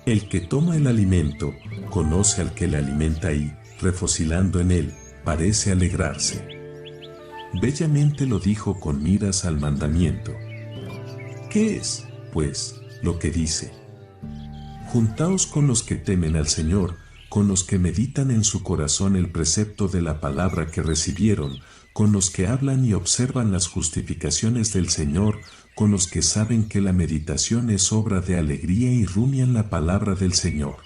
El que toma el alimento, conoce al que le alimenta y, refocilando en él, parece alegrarse. Bellamente lo dijo con miras al mandamiento. ¿Qué es, pues, lo que dice? Juntaos con los que temen al Señor, con los que meditan en su corazón el precepto de la palabra que recibieron, con los que hablan y observan las justificaciones del Señor, con los que saben que la meditación es obra de alegría y rumian la palabra del Señor.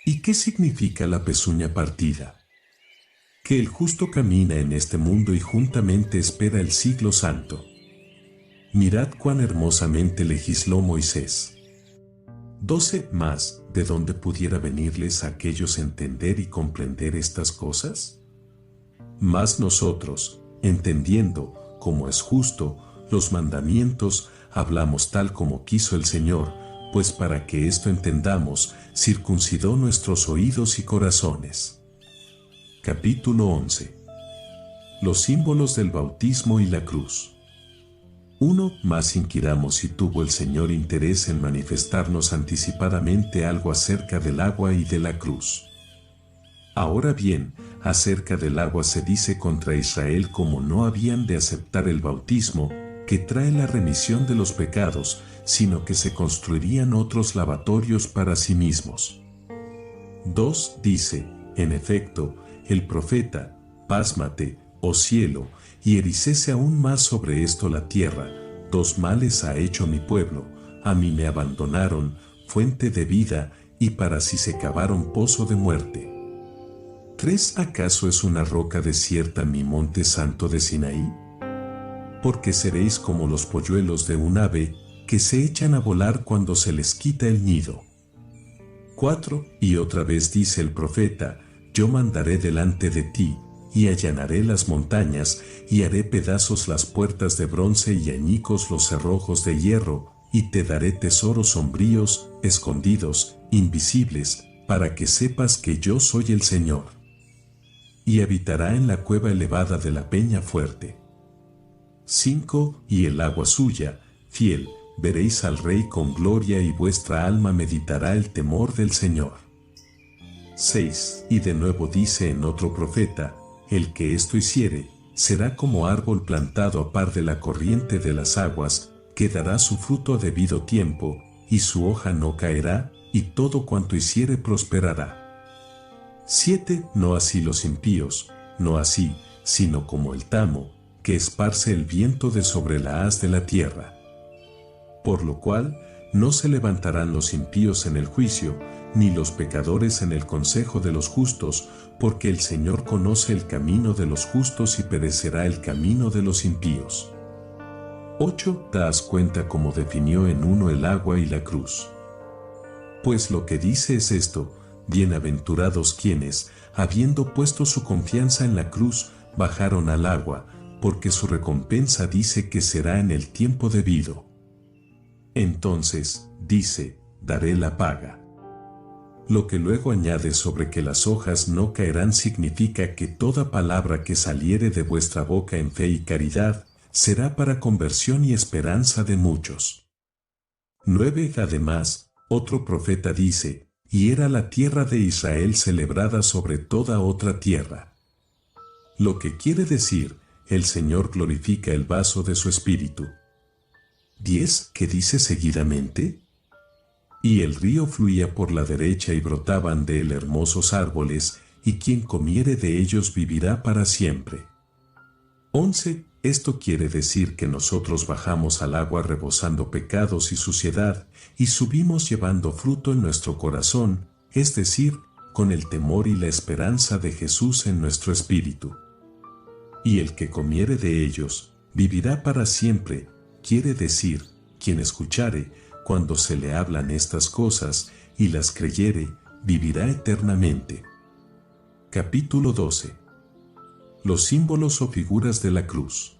¿Y qué significa la pezuña partida? Que el justo camina en este mundo y juntamente espera el siglo santo. Mirad cuán hermosamente legisló Moisés. 12. Más, ¿de dónde pudiera venirles a aquellos entender y comprender estas cosas? Mas nosotros, entendiendo, como es justo, los mandamientos, hablamos tal como quiso el Señor, pues para que esto entendamos, circuncidó nuestros oídos y corazones. Capítulo 11. Los símbolos del bautismo y la cruz. 1. Más inquiramos si tuvo el Señor interés en manifestarnos anticipadamente algo acerca del agua y de la cruz. Ahora bien, acerca del agua se dice contra Israel como no habían de aceptar el bautismo, que trae la remisión de los pecados, sino que se construirían otros lavatorios para sí mismos. 2. Dice, en efecto, el profeta, pásmate, oh cielo, y ericése aún más sobre esto la tierra. 2 males ha hecho mi pueblo, a mí me abandonaron, fuente de vida, y para sí se cavaron pozo de muerte. 3. ¿Acaso es una roca desierta mi monte santo de Sinaí? Porque seréis como los polluelos de un ave, que se echan a volar cuando se les quita el nido. 4. Y otra vez dice el profeta, yo mandaré delante de ti, y allanaré las montañas, y haré pedazos las puertas de bronce y añicos los cerrojos de hierro, y te daré tesoros sombríos, escondidos, invisibles, para que sepas que yo soy el Señor. Y habitará en la cueva elevada de la peña fuerte. 5. Y el agua suya, fiel, veréis al Rey con gloria y vuestra alma meditará el temor del Señor. 6. Y de nuevo dice en otro profeta, el que esto hiciere, será como árbol plantado a par de la corriente de las aguas, que dará su fruto a debido tiempo, y su hoja no caerá, y todo cuanto hiciere prosperará. 7. No así los impíos, no así, sino como el tamo, que esparce el viento de sobre la haz de la tierra. Por lo cual, no se levantarán los impíos en el juicio, ni los pecadores en el consejo de los justos, porque el Señor conoce el camino de los justos y perecerá el camino de los impíos. 8. Das cuenta cómo definió en uno el agua y la cruz. Pues lo que dice es esto, bienaventurados quienes, habiendo puesto su confianza en la cruz, bajaron al agua, porque su recompensa dice que será en el tiempo debido. Entonces, dice, daré la paga. Lo que luego añade sobre que las hojas no caerán significa que toda palabra que saliere de vuestra boca en fe y caridad, será para conversión y esperanza de muchos. 9. Además, otro profeta dice, y era la tierra de Israel celebrada sobre toda otra tierra. Lo que quiere decir, el Señor glorifica el vaso de su espíritu. 10. ¿Qué dice seguidamente? Y el río fluía por la derecha y brotaban de él hermosos árboles, y quien comiere de ellos vivirá para siempre. 11. Esto quiere decir que nosotros bajamos al agua rebosando pecados y suciedad, y subimos llevando fruto en nuestro corazón, es decir, con el temor y la esperanza de Jesús en nuestro espíritu. Y el que comiere de ellos, vivirá para siempre, quiere decir, quien escuchare, cuando se le hablan estas cosas, y las creyere, vivirá eternamente. Capítulo 12. Los símbolos o figuras de la cruz.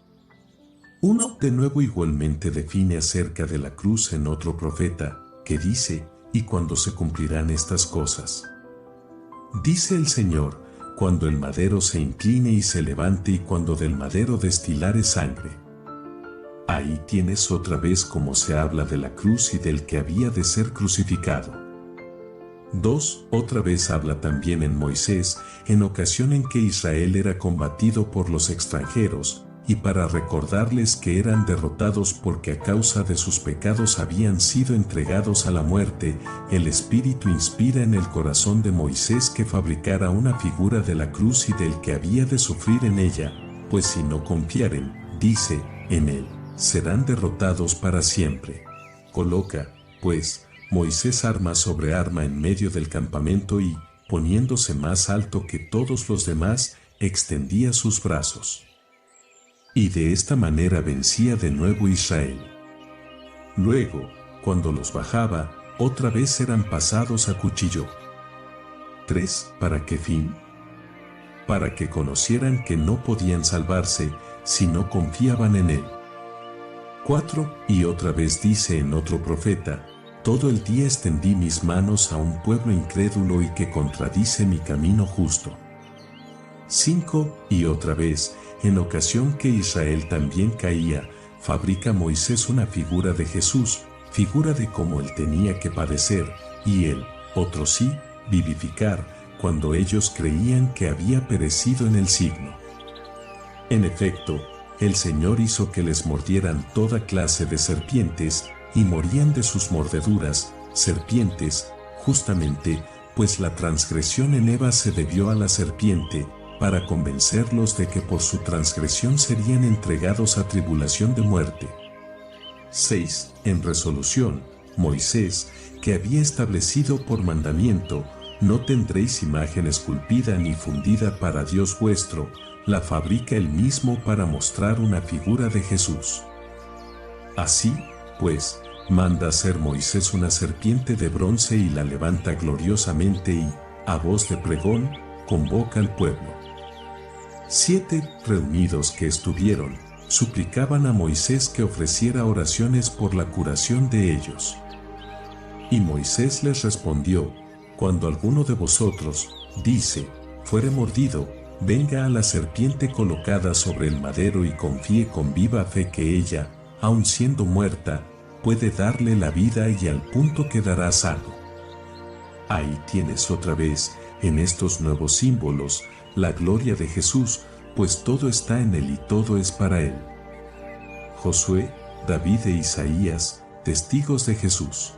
1. De nuevo igualmente define acerca de la cruz en otro profeta, que dice, y cuando se cumplirán estas cosas. Dice el Señor, cuando el madero se incline y se levante y cuando del madero destilare sangre. Ahí tienes otra vez cómo se habla de la cruz y del que había de ser crucificado. 2. Otra vez habla también en Moisés, en ocasión en que Israel era combatido por los extranjeros, y para recordarles que eran derrotados porque a causa de sus pecados habían sido entregados a la muerte, el Espíritu inspira en el corazón de Moisés que fabricara una figura de la cruz y del que había de sufrir en ella, pues si no confiaren, dice, en él, serán derrotados para siempre. Coloca, pues, Moisés arma sobre arma en medio del campamento y, poniéndose más alto que todos los demás, extendía sus brazos. Y de esta manera vencía de nuevo Israel. Luego, cuando los bajaba, otra vez eran pasados a cuchillo. 3. ¿Para qué fin? Para que conocieran que no podían salvarse si no confiaban en él. 4. Y otra vez dice en otro profeta, Todo el día extendí mis manos a un pueblo incrédulo y que contradice mi camino justo. 5. Y otra vez, en ocasión que Israel también caía, fabrica Moisés una figura de Jesús, figura de cómo él tenía que padecer, y él, otro sí, vivificar, cuando ellos creían que había perecido en el signo. En efecto, el Señor hizo que les mordieran toda clase de serpientes, y morían de sus mordeduras, serpientes, justamente, pues la transgresión en Eva se debió a la serpiente, para convencerlos de que por su transgresión serían entregados a tribulación de muerte. 6. En resolución, Moisés, que había establecido por mandamiento, no tendréis imagen esculpida ni fundida para Dios vuestro, la fabrica él mismo para mostrar una figura de Jesús. Así, pues, manda hacer Moisés una serpiente de bronce y la levanta gloriosamente y, a voz de pregón, convoca al pueblo. 7. Reunidos que estuvieron, suplicaban a Moisés que ofreciera oraciones por la curación de ellos. Y Moisés les respondió: cuando alguno de vosotros, dice, fuere mordido, venga a la serpiente colocada sobre el madero y confíe con viva fe que ella, aun siendo muerta, puede darle la vida y al punto quedará sano. Ahí tienes otra vez, en estos nuevos símbolos, la gloria de Jesús, pues todo está en él y todo es para él. Josué, David e Isaías, testigos de Jesús.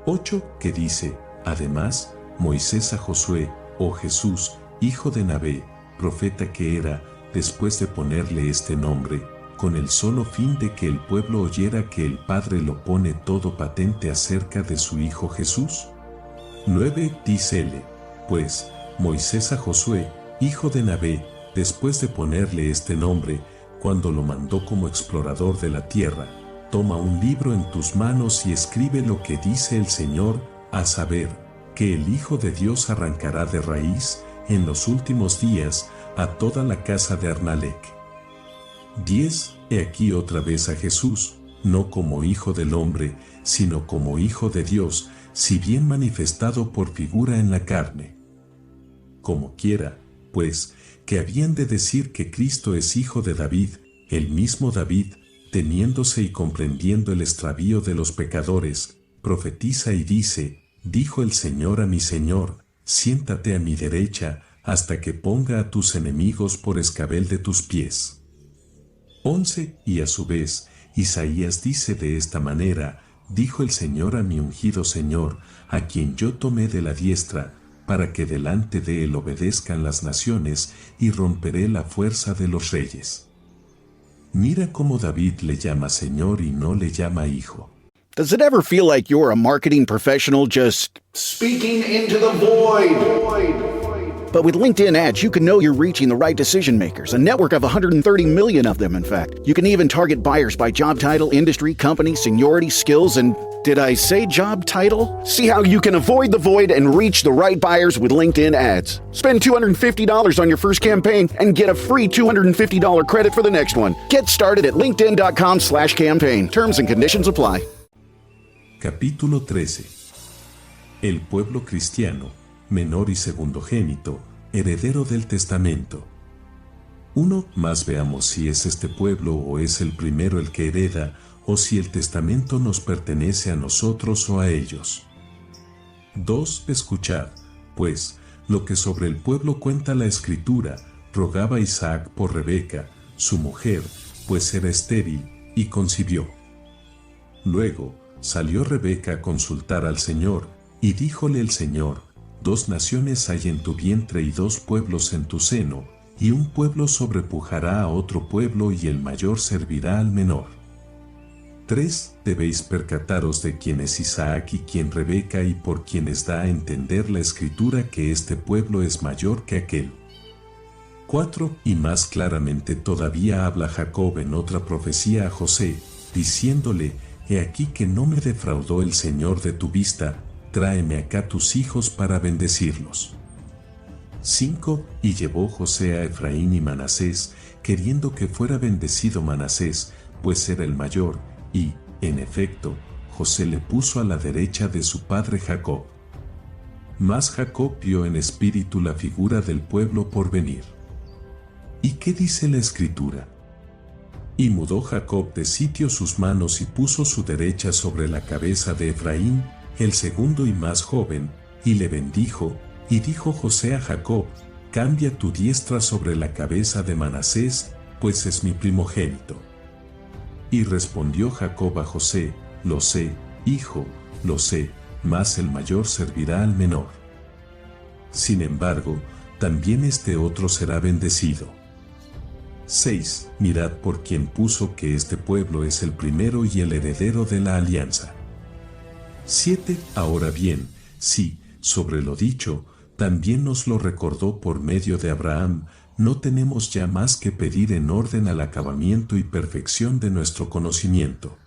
8. Que dice, además, Moisés a Josué, oh Jesús, hijo de Nabé, profeta que era, después de ponerle este nombre, con el solo fin de que el pueblo oyera que el Padre lo pone todo patente acerca de su Hijo Jesús. 9. Dícele, pues, Moisés a Josué, hijo de Nabé, después de ponerle este nombre, cuando lo mandó como explorador de la tierra, toma un libro en tus manos y escribe lo que dice el Señor, a saber, que el Hijo de Dios arrancará de raíz, en los últimos días, a toda la casa de Arnalec. 10. He aquí otra vez a Jesús, no como Hijo del hombre, sino como Hijo de Dios, si bien manifestado por figura en la carne. Como quiera, pues, que habían de decir que Cristo es hijo de David, el mismo David, teniéndose y comprendiendo el extravío de los pecadores, profetiza y dice, dijo el Señor a mi Señor, siéntate a mi derecha, hasta que ponga a tus enemigos por escabel de tus pies. 11. Y a su vez, Isaías dice de esta manera, dijo el Señor a mi ungido Señor, a quien yo tomé de la diestra, para que delante de él obedezcan las naciones, y romperé la fuerza de los reyes. Mira cómo David le llama Señor y no le llama Hijo. Does it ever feel like you're a marketing professional just speaking into the void? But with LinkedIn ads, you can know you're reaching the right decision makers, a network of 130 million of them, in fact. You can even target buyers by job title, industry, company, seniority, skills, and did I say job title? See how you can avoid the void and reach the right buyers with LinkedIn ads. Spend $250 on your first campaign and get a free $250 credit for the next one. Get started at linkedin.com/campaign. Terms and conditions apply. Capítulo 13. El pueblo cristiano, menor y segundogénito, heredero del testamento. 1. Más veamos si es este pueblo o es el primero el que hereda, o si el testamento nos pertenece a nosotros o a ellos. 2. Escuchad, pues, lo que sobre el pueblo cuenta la Escritura, rogaba Isaac por Rebeca, su mujer, pues era estéril, y concibió. Luego, salió Rebeca a consultar al Señor, y díjole el Señor, 2 naciones hay en tu vientre y 2 pueblos en tu seno, y un pueblo sobrepujará a otro pueblo y el mayor servirá al menor. 3. Debéis percataros de quién es Isaac y quién Rebeca y por quienes da a entender la Escritura que este pueblo es mayor que aquel. 4. Y más claramente todavía habla Jacob en otra profecía a José, diciéndole, he aquí que no me defraudó el Señor de tu vista, tráeme acá tus hijos para bendecirlos. 5. Y llevó José a Efraín y Manasés, queriendo que fuera bendecido Manasés, pues era el mayor, y, en efecto, José le puso a la derecha de su padre Jacob. Mas Jacob vio en espíritu la figura del pueblo por venir. ¿Y qué dice la Escritura? Y mudó Jacob de sitio sus manos y puso su derecha sobre la cabeza de Efraín, el segundo y más joven, y le bendijo, y dijo José a Jacob: cambia tu diestra sobre la cabeza de Manasés, pues es mi primogénito. Y respondió Jacob a José: lo sé, hijo, lo sé, mas el mayor servirá al menor. Sin embargo, también este otro será bendecido. 6. Mirad por quien puso que este pueblo es el primero y el heredero de la alianza. 7. Ahora bien, sí, sobre lo dicho, también nos lo recordó por medio de Abraham, no tenemos ya más que pedir en orden al acabamiento y perfección de nuestro conocimiento.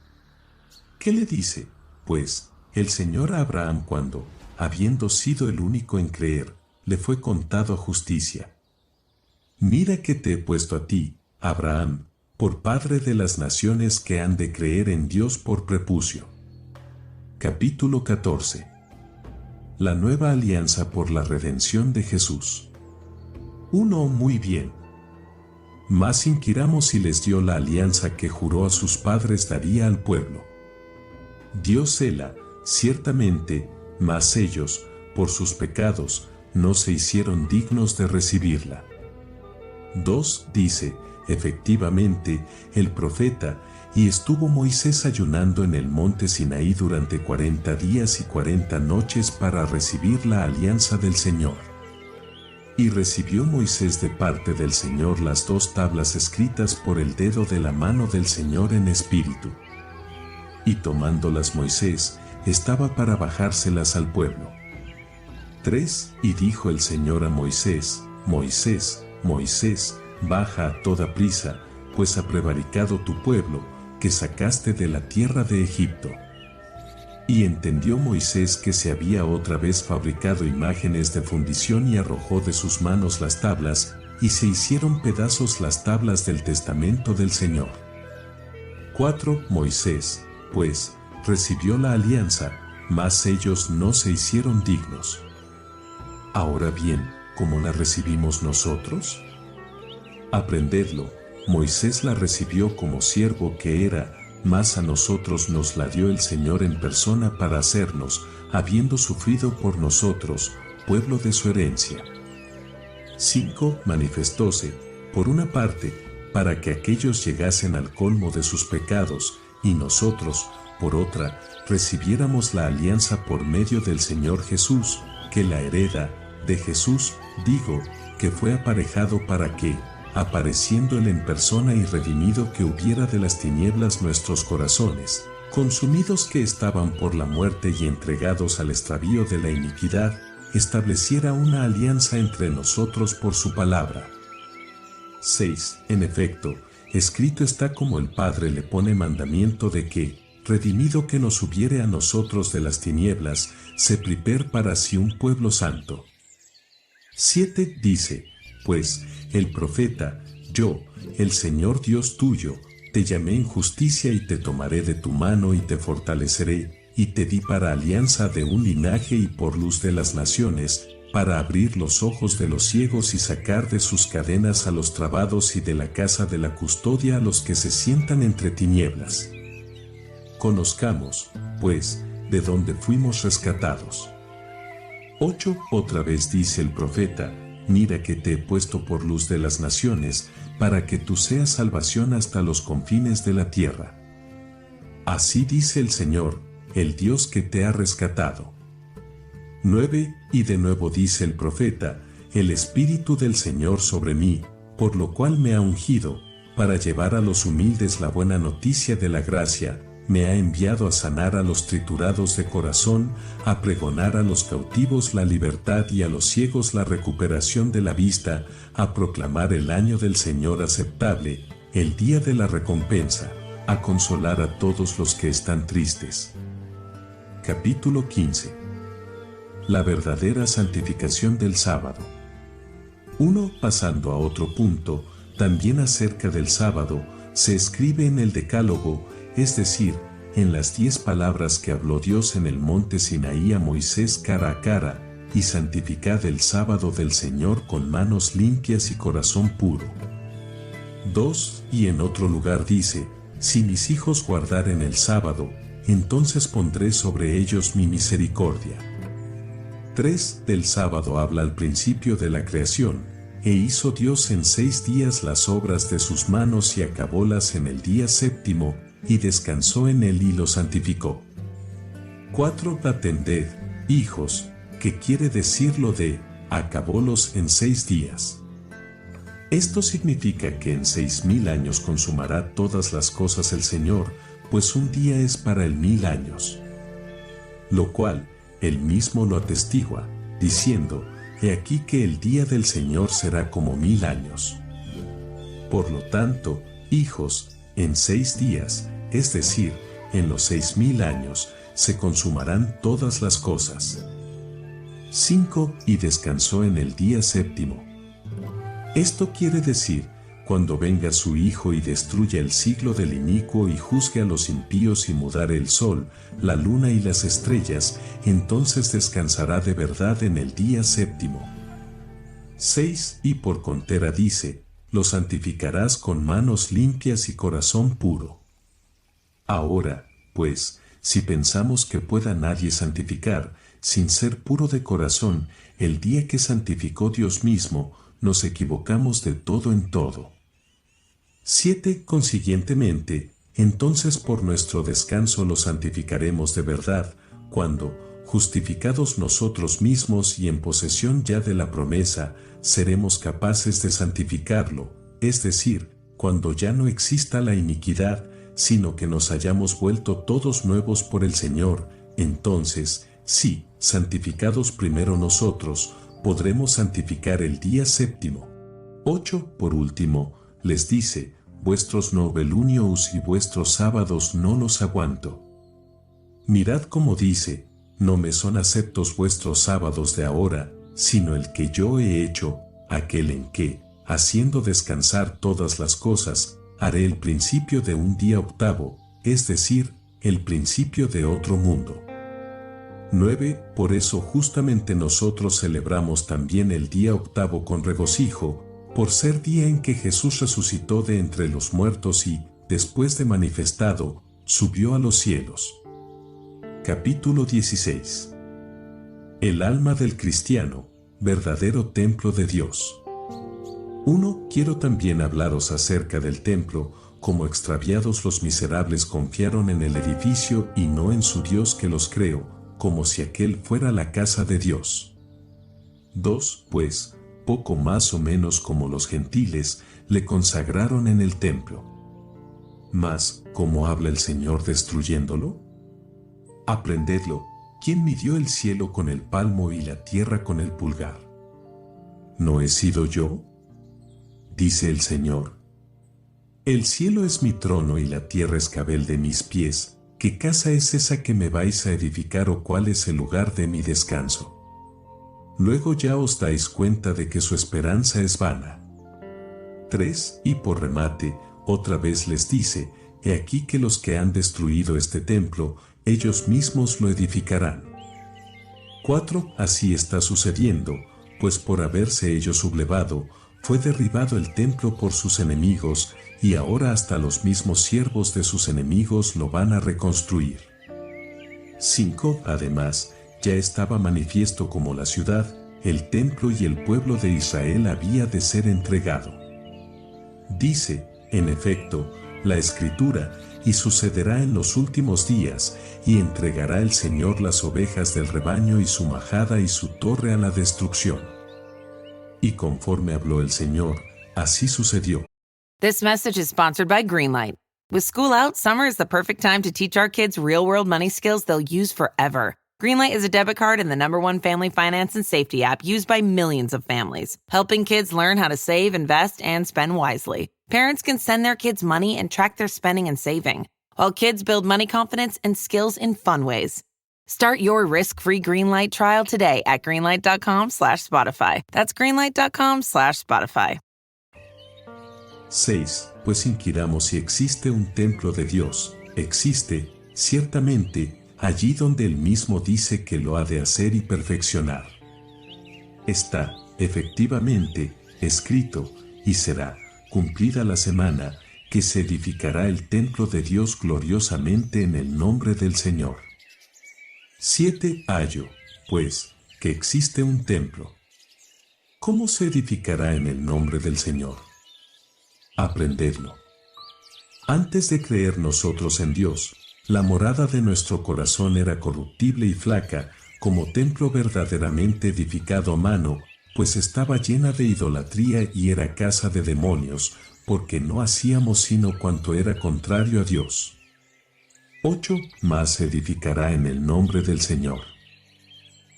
¿Qué le dice, pues, el Señor a Abraham cuando, habiendo sido el único en creer, le fue contado a justicia? Mira que te he puesto a ti, Abraham, por padre de las naciones que han de creer en Dios por prepucio. Capítulo 14. La nueva alianza por la redención de Jesús. 1. Muy bien. Mas inquiramos si les dio la alianza que juró a sus padres daría al pueblo. Diósela, ciertamente, mas ellos, por sus pecados, no se hicieron dignos de recibirla. 2. Dice, efectivamente, el profeta: y estuvo Moisés ayunando en el monte Sinaí durante 40 días y 40 noches para recibir la alianza del Señor. Y recibió Moisés de parte del Señor las 2 tablas escritas por el dedo de la mano del Señor en espíritu. Y tomándolas Moisés, estaba para bajárselas al pueblo. 3. Y dijo el Señor a Moisés: Moisés, Moisés, baja a toda prisa, pues ha prevaricado tu pueblo, que sacaste de la tierra de Egipto. Y entendió Moisés que se había otra vez fabricado imágenes de fundición y arrojó de sus manos las tablas, y se hicieron pedazos las tablas del testamento del Señor. 4. Moisés, pues, recibió la alianza, mas ellos no se hicieron dignos. Ahora bien, ¿cómo la recibimos nosotros? Aprendedlo, Moisés la recibió como siervo que era, mas a nosotros nos la dio el Señor en persona para hacernos, habiendo sufrido por nosotros, pueblo de su herencia. 5. Manifestóse, por una parte, para que aquellos llegasen al colmo de sus pecados, y nosotros, por otra, recibiéramos la alianza por medio del Señor Jesús, que la hereda, de Jesús, digo, que fue aparejado para que, apareciendo Él en persona y redimido que hubiera de las tinieblas nuestros corazones, consumidos que estaban por la muerte y entregados al extravío de la iniquidad, estableciera una alianza entre nosotros por su palabra. 6. En efecto, escrito está como el Padre le pone mandamiento de que, redimido que nos hubiere a nosotros de las tinieblas, se prepare para sí un pueblo santo. 7. Dice, pues, el profeta: yo, el Señor Dios tuyo, te llamé en justicia y te tomaré de tu mano y te fortaleceré, y te di para alianza de un linaje y por luz de las naciones, para abrir los ojos de los ciegos y sacar de sus cadenas a los trabados y de la casa de la custodia a los que se sientan entre tinieblas. Conozcamos, pues, de dónde fuimos rescatados. 8. Otra vez dice el profeta: mira que te he puesto por luz de las naciones, para que tú seas salvación hasta los confines de la tierra. Así dice el Señor, el Dios que te ha rescatado. 9. Y de nuevo dice el profeta: el Espíritu del Señor sobre mí, por lo cual me ha ungido, para llevar a los humildes la buena noticia de la gracia, me ha enviado a sanar a los triturados de corazón, a pregonar a los cautivos la libertad y a los ciegos la recuperación de la vista, a proclamar el año del Señor aceptable, el día de la recompensa, a consolar a todos los que están tristes. Capítulo 15. La verdadera santificación del sábado. 1. Pasando a otro punto, también acerca del sábado, se escribe en el Decálogo, es decir, en las 10 palabras que habló Dios en el monte Sinaí a Moisés cara a cara, y santificad el sábado del Señor con manos limpias y corazón puro. 2. Y en otro lugar dice, si mis hijos guardaren el sábado, entonces pondré sobre ellos mi misericordia. 3. Del sábado habla al principio de la creación, e hizo Dios en 6 días las obras de sus manos y acabólas en el día séptimo, y descansó en él y lo santificó. 4. Atended, hijos, que quiere decir lo de, acabólos en 6 días. Esto significa que en 6.000 años consumará todas las cosas el Señor, pues un día es para él 1.000 años. Lo cual, él mismo lo atestigua, diciendo, he aquí que el día del Señor será como 1.000 años. Por lo tanto, hijos, en 6 días, es decir, en los 6.000 años, se consumarán todas las cosas. 5. Y descansó en el día séptimo. Esto quiere decir, cuando venga su Hijo y destruya el siglo del inicuo y juzgue a los impíos y mudare el sol, la luna y las estrellas, entonces descansará de verdad en el día séptimo. 6. Y por contera dice, lo santificarás con manos limpias y corazón puro. Ahora, pues, si pensamos que pueda nadie santificar, sin ser puro de corazón, el día que santificó Dios mismo, nos equivocamos de todo en todo. 7. Consiguientemente, entonces por nuestro descanso lo santificaremos de verdad, cuando, justificados nosotros mismos y en posesión ya de la promesa, seremos capaces de santificarlo, es decir, cuando ya no exista la iniquidad, sino que nos hayamos vuelto todos nuevos por el Señor, entonces, sí, santificados primero nosotros, podremos santificar el día séptimo. 8. Por último, les dice, vuestros novelunios y vuestros sábados no los aguanto. Mirad cómo dice, no me son aceptos vuestros sábados de ahora, sino el que yo he hecho, aquel en que, haciendo descansar todas las cosas, haré el principio de un día octavo, es decir, el principio de otro mundo. 9. Por eso justamente nosotros celebramos también el día octavo con regocijo, por ser día en que Jesús resucitó de entre los muertos y, después de manifestado, subió a los cielos. Capítulo 16. El alma del cristiano, verdadero templo de Dios. 1. Quiero también hablaros acerca del templo, como extraviados los miserables confiaron en el edificio y no en su Dios que los creó, como si aquel fuera la casa de Dios. 2. Pues, poco más o menos como los gentiles, le consagraron en el templo. Mas, ¿cómo habla el Señor destruyéndolo? Aprendedlo, ¿quién midió el cielo con el palmo y la tierra con el pulgar? ¿No he sido yo? Dice el Señor. El cielo es mi trono y la tierra escabel de mis pies. ¿Qué casa es esa que me vais a edificar o cuál es el lugar de mi descanso? Luego ya os dais cuenta de que su esperanza es vana. 3. Y por remate, otra vez les dice, he aquí que los que han destruido este templo, ellos mismos lo edificarán. 4. Así está sucediendo, pues por haberse ellos sublevado, fue derribado el templo por sus enemigos, y ahora hasta los mismos siervos de sus enemigos lo van a reconstruir. 5. Además, ya estaba manifiesto como la ciudad, el templo y el pueblo de Israel había de ser entregado. Dice, en efecto, la Escritura, y sucederá en los últimos días, y entregará el Señor las ovejas del rebaño y su majada y su torre a la destrucción. Y conforme habló el Señor, así sucedió. This message is sponsored by Greenlight. With school out, summer is the perfect time to teach our kids real-world money skills they'll use forever. Greenlight is a debit card and the #1 family finance and safety app used by millions of families, helping kids learn how to save, invest, and spend wisely. Parents can send their kids money and track their spending and saving, while kids build money confidence and skills in fun ways. Start your risk-free Greenlight trial today at greenlight.com/Spotify. That's greenlight.com/Spotify. 6. Pues inquiramos si existe un templo de Dios. Existe, ciertamente, allí donde él mismo dice que lo ha de hacer y perfeccionar. Está, efectivamente, escrito, y será cumplida la semana, que se edificará el templo de Dios gloriosamente en el nombre del Señor. 7. Hallo, pues, que existe un templo. ¿Cómo se edificará en el nombre del Señor? Aprendedlo. Antes de creer nosotros en Dios, la morada de nuestro corazón era corruptible y flaca, como templo verdaderamente edificado a mano, pues estaba llena de idolatría y era casa de demonios, porque no hacíamos sino cuanto era contrario a Dios. 8. Mas se edificará en el nombre del Señor.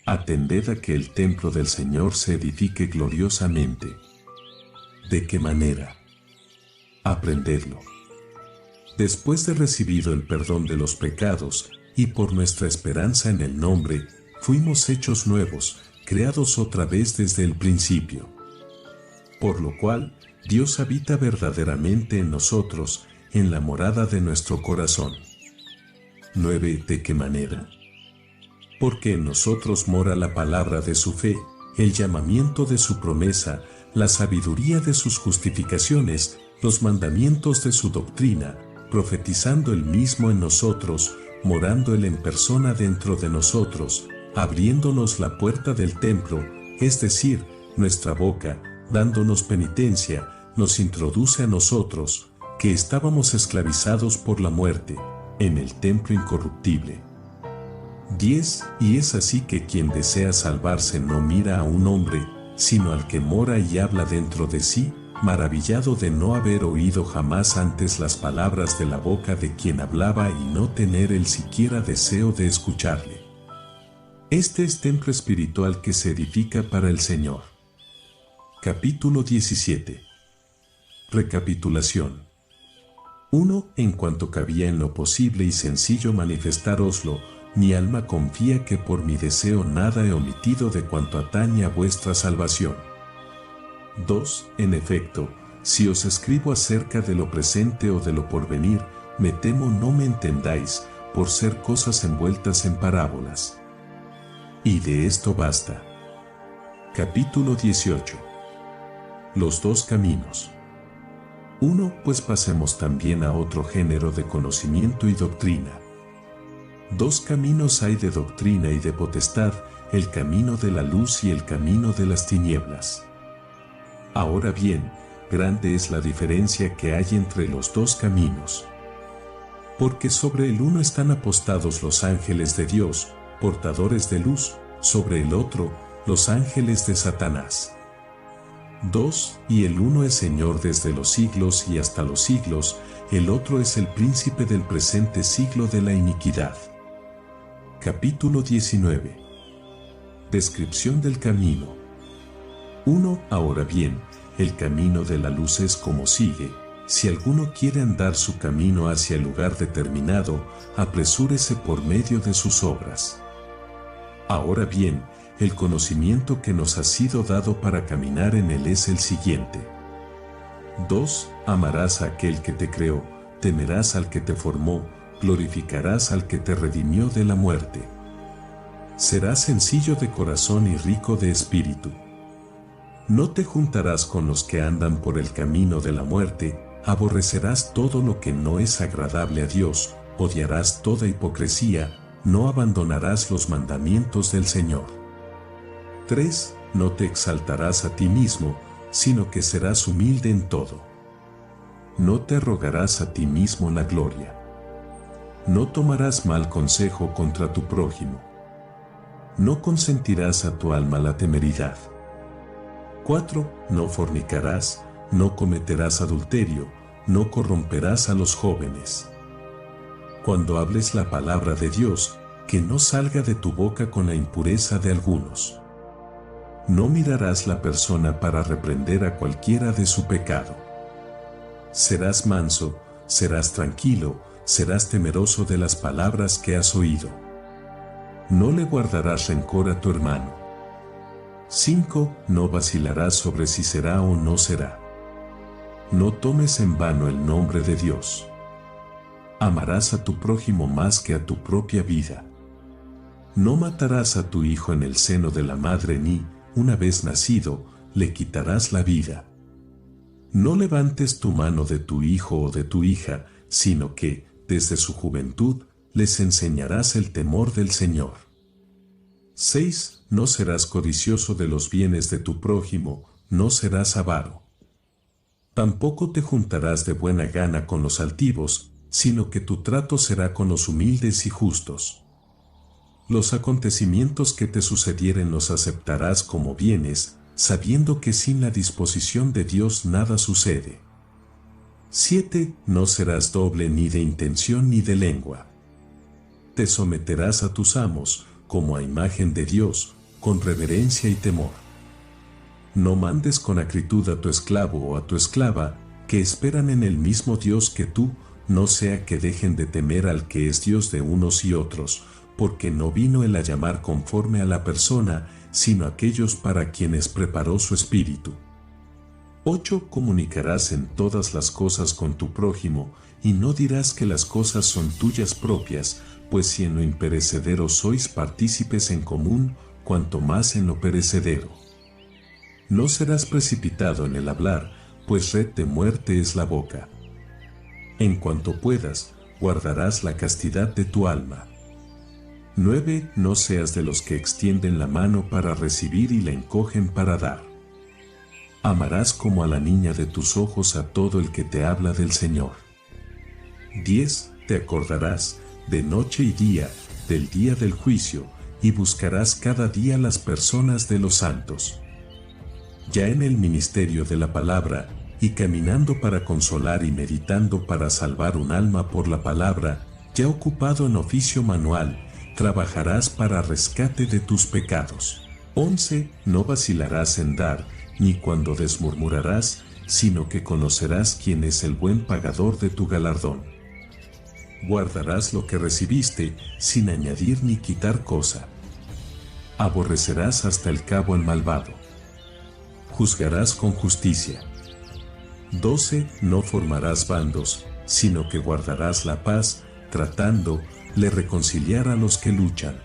Atended a que el templo del Señor se edifique gloriosamente. ¿De qué manera? Aprendedlo. Después de recibido el perdón de los pecados, y por nuestra esperanza en el nombre, fuimos hechos nuevos, creados otra vez desde el principio. Por lo cual, Dios habita verdaderamente en nosotros, en la morada de nuestro corazón. 9. ¿De qué manera? Porque en nosotros mora la palabra de su fe, el llamamiento de su promesa, la sabiduría de sus justificaciones, los mandamientos de su doctrina, profetizando el mismo en nosotros, morando él en persona dentro de nosotros, abriéndonos la puerta del templo, es decir, nuestra boca, dándonos penitencia, nos introduce a nosotros, que estábamos esclavizados por la muerte, en el templo incorruptible. 10. Y es así que quien desea salvarse no mira a un hombre, sino al que mora y habla dentro de sí, maravillado de no haber oído jamás antes las palabras de la boca de quien hablaba y no tener el siquiera deseo de escucharle. Este es templo espiritual que se edifica para el Señor. Capítulo 17. Recapitulación. 1. En cuanto cabía en lo posible y sencillo manifestároslo, mi alma confía que por mi deseo nada he omitido de cuanto atañe a vuestra salvación. 2. En efecto, si os escribo acerca de lo presente o de lo porvenir, me temo no me entendáis, por ser cosas envueltas en parábolas. Y de esto basta. Capítulo 18. Los dos caminos. 1. Pues pasemos también a otro género de conocimiento y doctrina. Dos caminos hay de doctrina y de potestad, el camino de la luz y el camino de las tinieblas. Ahora bien, grande es la diferencia que hay entre los dos caminos. Porque sobre el uno están apostados los ángeles de Dios, portadores de luz, sobre el otro, los ángeles de Satanás. 2. Y el uno es Señor desde los siglos y hasta los siglos, el otro es el príncipe del presente siglo de la iniquidad. Capítulo 19. Descripción del camino. 1. Ahora bien, el camino de la luz es como sigue: si alguno quiere andar su camino hacia el lugar determinado, apresúrese por medio de sus obras. Ahora bien, el conocimiento que nos ha sido dado para caminar en él es el siguiente. 2. Amarás a aquel que te creó, temerás al que te formó, glorificarás al que te redimió de la muerte. Serás sencillo de corazón y rico de espíritu. No te juntarás con los que andan por el camino de la muerte, aborrecerás todo lo que no es agradable a Dios, odiarás toda hipocresía, no abandonarás los mandamientos del Señor. 3. No te exaltarás a ti mismo, sino que serás humilde en todo. No te arrogarás a ti mismo la gloria. No tomarás mal consejo contra tu prójimo. No consentirás a tu alma la temeridad. 4. No fornicarás, no cometerás adulterio, no corromperás a los jóvenes. Cuando hables la palabra de Dios, que no salga de tu boca con la impureza de algunos. No mirarás la persona para reprender a cualquiera de su pecado. Serás manso, serás tranquilo, serás temeroso de las palabras que has oído. No le guardarás rencor a tu hermano. 5. No vacilarás sobre si será o no será. No tomes en vano el nombre de Dios. Amarás a tu prójimo más que a tu propia vida. No matarás a tu hijo en el seno de la madre ni, una vez nacido, le quitarás la vida. No levantes tu mano de tu hijo o de tu hija, sino que, desde su juventud, les enseñarás el temor del Señor. 6. No serás codicioso de los bienes de tu prójimo, no serás avaro. Tampoco te juntarás de buena gana con los altivos, sino que tu trato será con los humildes y justos. Los acontecimientos que te sucedieren los aceptarás como bienes, sabiendo que sin la disposición de Dios nada sucede. 7. No serás doble ni de intención ni de lengua. Te someterás a tus amos, como a imagen de Dios, con reverencia y temor. No mandes con acritud a tu esclavo o a tu esclava, que esperan en el mismo Dios que tú, no sea que dejen de temer al que es Dios de unos y otros, porque no vino él a llamar conforme a la persona, sino aquellos para quienes preparó su espíritu. 8. Comunicarás en todas las cosas con tu prójimo, y no dirás que las cosas son tuyas propias, pues si en lo imperecedero sois partícipes en común, cuanto más en lo perecedero. No serás precipitado en el hablar, pues red de muerte es la boca. En cuanto puedas, guardarás la castidad de tu alma. 9. No seas de los que extienden la mano para recibir y la encogen para dar. Amarás como a la niña de tus ojos a todo el que te habla del Señor. 10. Te acordarás, de noche y día, del día del juicio, y buscarás cada día las personas de los santos. Ya en el ministerio de la palabra, y caminando para consolar y meditando para salvar un alma por la palabra, ya ocupado en oficio manual, trabajarás para rescate de tus pecados. 11. No vacilarás en dar, ni cuando desmurmurarás, sino que conocerás quién es el buen pagador de tu galardón. Guardarás lo que recibiste, sin añadir ni quitar cosa. Aborrecerás hasta el cabo al malvado. Juzgarás con justicia. 12. No formarás bandos, sino que guardarás la paz, tratando de reconciliar a los que luchan.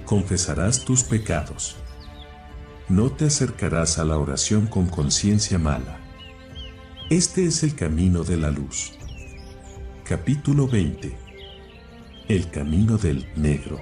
Confesarás tus pecados. No te acercarás a la oración con conciencia mala. Este es el camino de la luz. Capítulo 20. El camino del negro.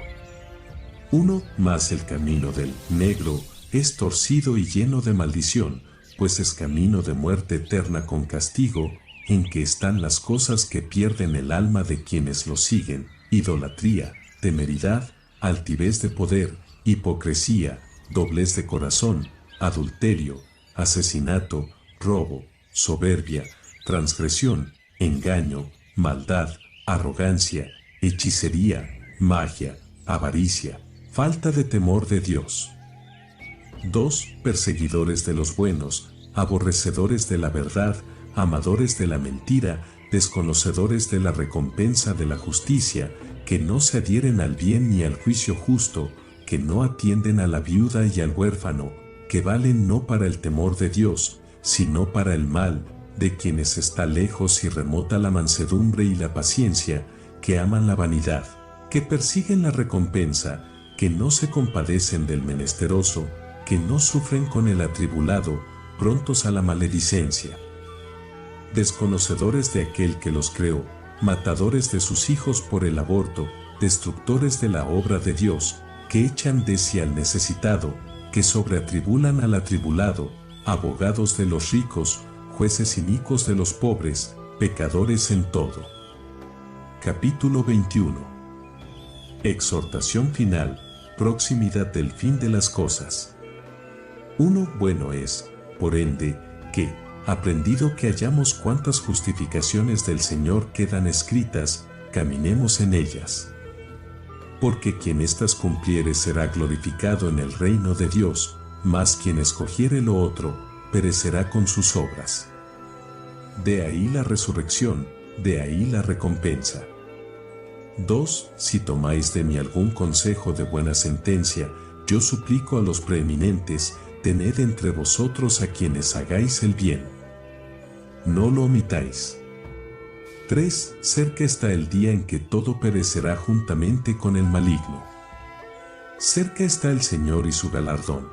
1. Mas el camino del negro es torcido y lleno de maldición, pues es camino de muerte eterna con castigo, en que están las cosas que pierden el alma de quienes lo siguen: idolatría, temeridad, altivez de poder, hipocresía, doblez de corazón, adulterio, asesinato, robo, soberbia, transgresión, engaño, maldad, arrogancia, hechicería, magia, avaricia, falta de temor de Dios. 2. Perseguidores de los buenos, aborrecedores de la verdad, amadores de la mentira, desconocedores de la recompensa de la justicia, que no se adhieren al bien ni al juicio justo, que no atienden a la viuda y al huérfano, que valen no para el temor de Dios, sino para el mal, de quienes está lejos y remota la mansedumbre y la paciencia, que aman la vanidad, que persiguen la recompensa, que no se compadecen del menesteroso, que no sufren con el atribulado, prontos a la maledicencia. Desconocedores de aquel que los creó, matadores de sus hijos por el aborto, destructores de la obra de Dios, que echan de sí al necesitado, que sobreatribulan al atribulado, abogados de los ricos, jueces inicuos de los pobres, pecadores en todo. Capítulo 21. Exhortación final, proximidad del fin de las cosas. 1. Bueno es, por ende, que, aprendido que hallamos cuantas justificaciones del Señor quedan escritas, caminemos en ellas. Porque quien éstas cumpliere será glorificado en el reino de Dios, mas quien escogiere lo otro, perecerá con sus obras. De ahí la resurrección, de ahí la recompensa. 2. Si tomáis de mí algún consejo de buena sentencia, yo suplico a los preeminentes, tened entre vosotros a quienes hagáis el bien. No lo omitáis. 3. Cerca está el día en que todo perecerá juntamente con el maligno. Cerca está el Señor y su galardón.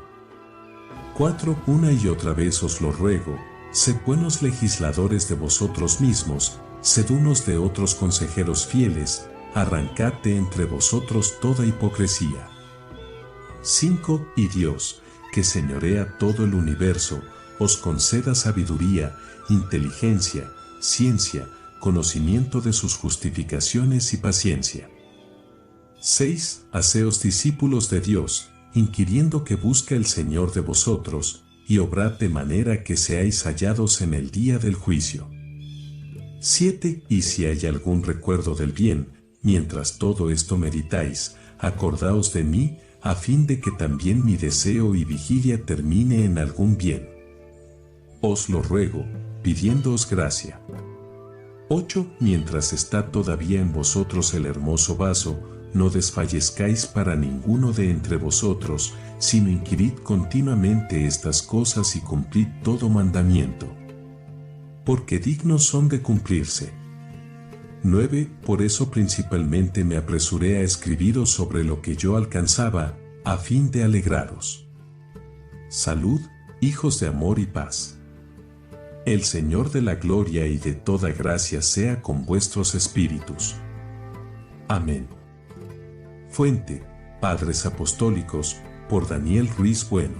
4. Una y otra vez os lo ruego, sed buenos legisladores de vosotros mismos, sed unos de otros consejeros fieles, arrancad de entre vosotros toda hipocresía. 5. Y Dios, que señorea todo el universo, os conceda sabiduría, inteligencia, ciencia, conocimiento de sus justificaciones y paciencia. 6. Haceos discípulos de Dios, inquiriendo que busca el Señor de vosotros, y obrad de manera que seáis hallados en el día del juicio. 7. Y si hay algún recuerdo del bien, mientras todo esto meditáis, acordaos de mí, a fin de que también mi deseo y vigilia termine en algún bien. Os lo ruego, pidiéndoos gracia. 8. Mientras está todavía en vosotros el hermoso vaso, no desfallezcáis para ninguno de entre vosotros, sino inquirid continuamente estas cosas y cumplid todo mandamiento, porque dignos son de cumplirse. 9. Por eso principalmente me apresuré a escribiros sobre lo que yo alcanzaba, a fin de alegraros. Salud, hijos de amor y paz. El Señor de la gloria y de toda gracia sea con vuestros espíritus. Amén. Fuente: Padres Apostólicos, por Daniel Ruiz Bueno.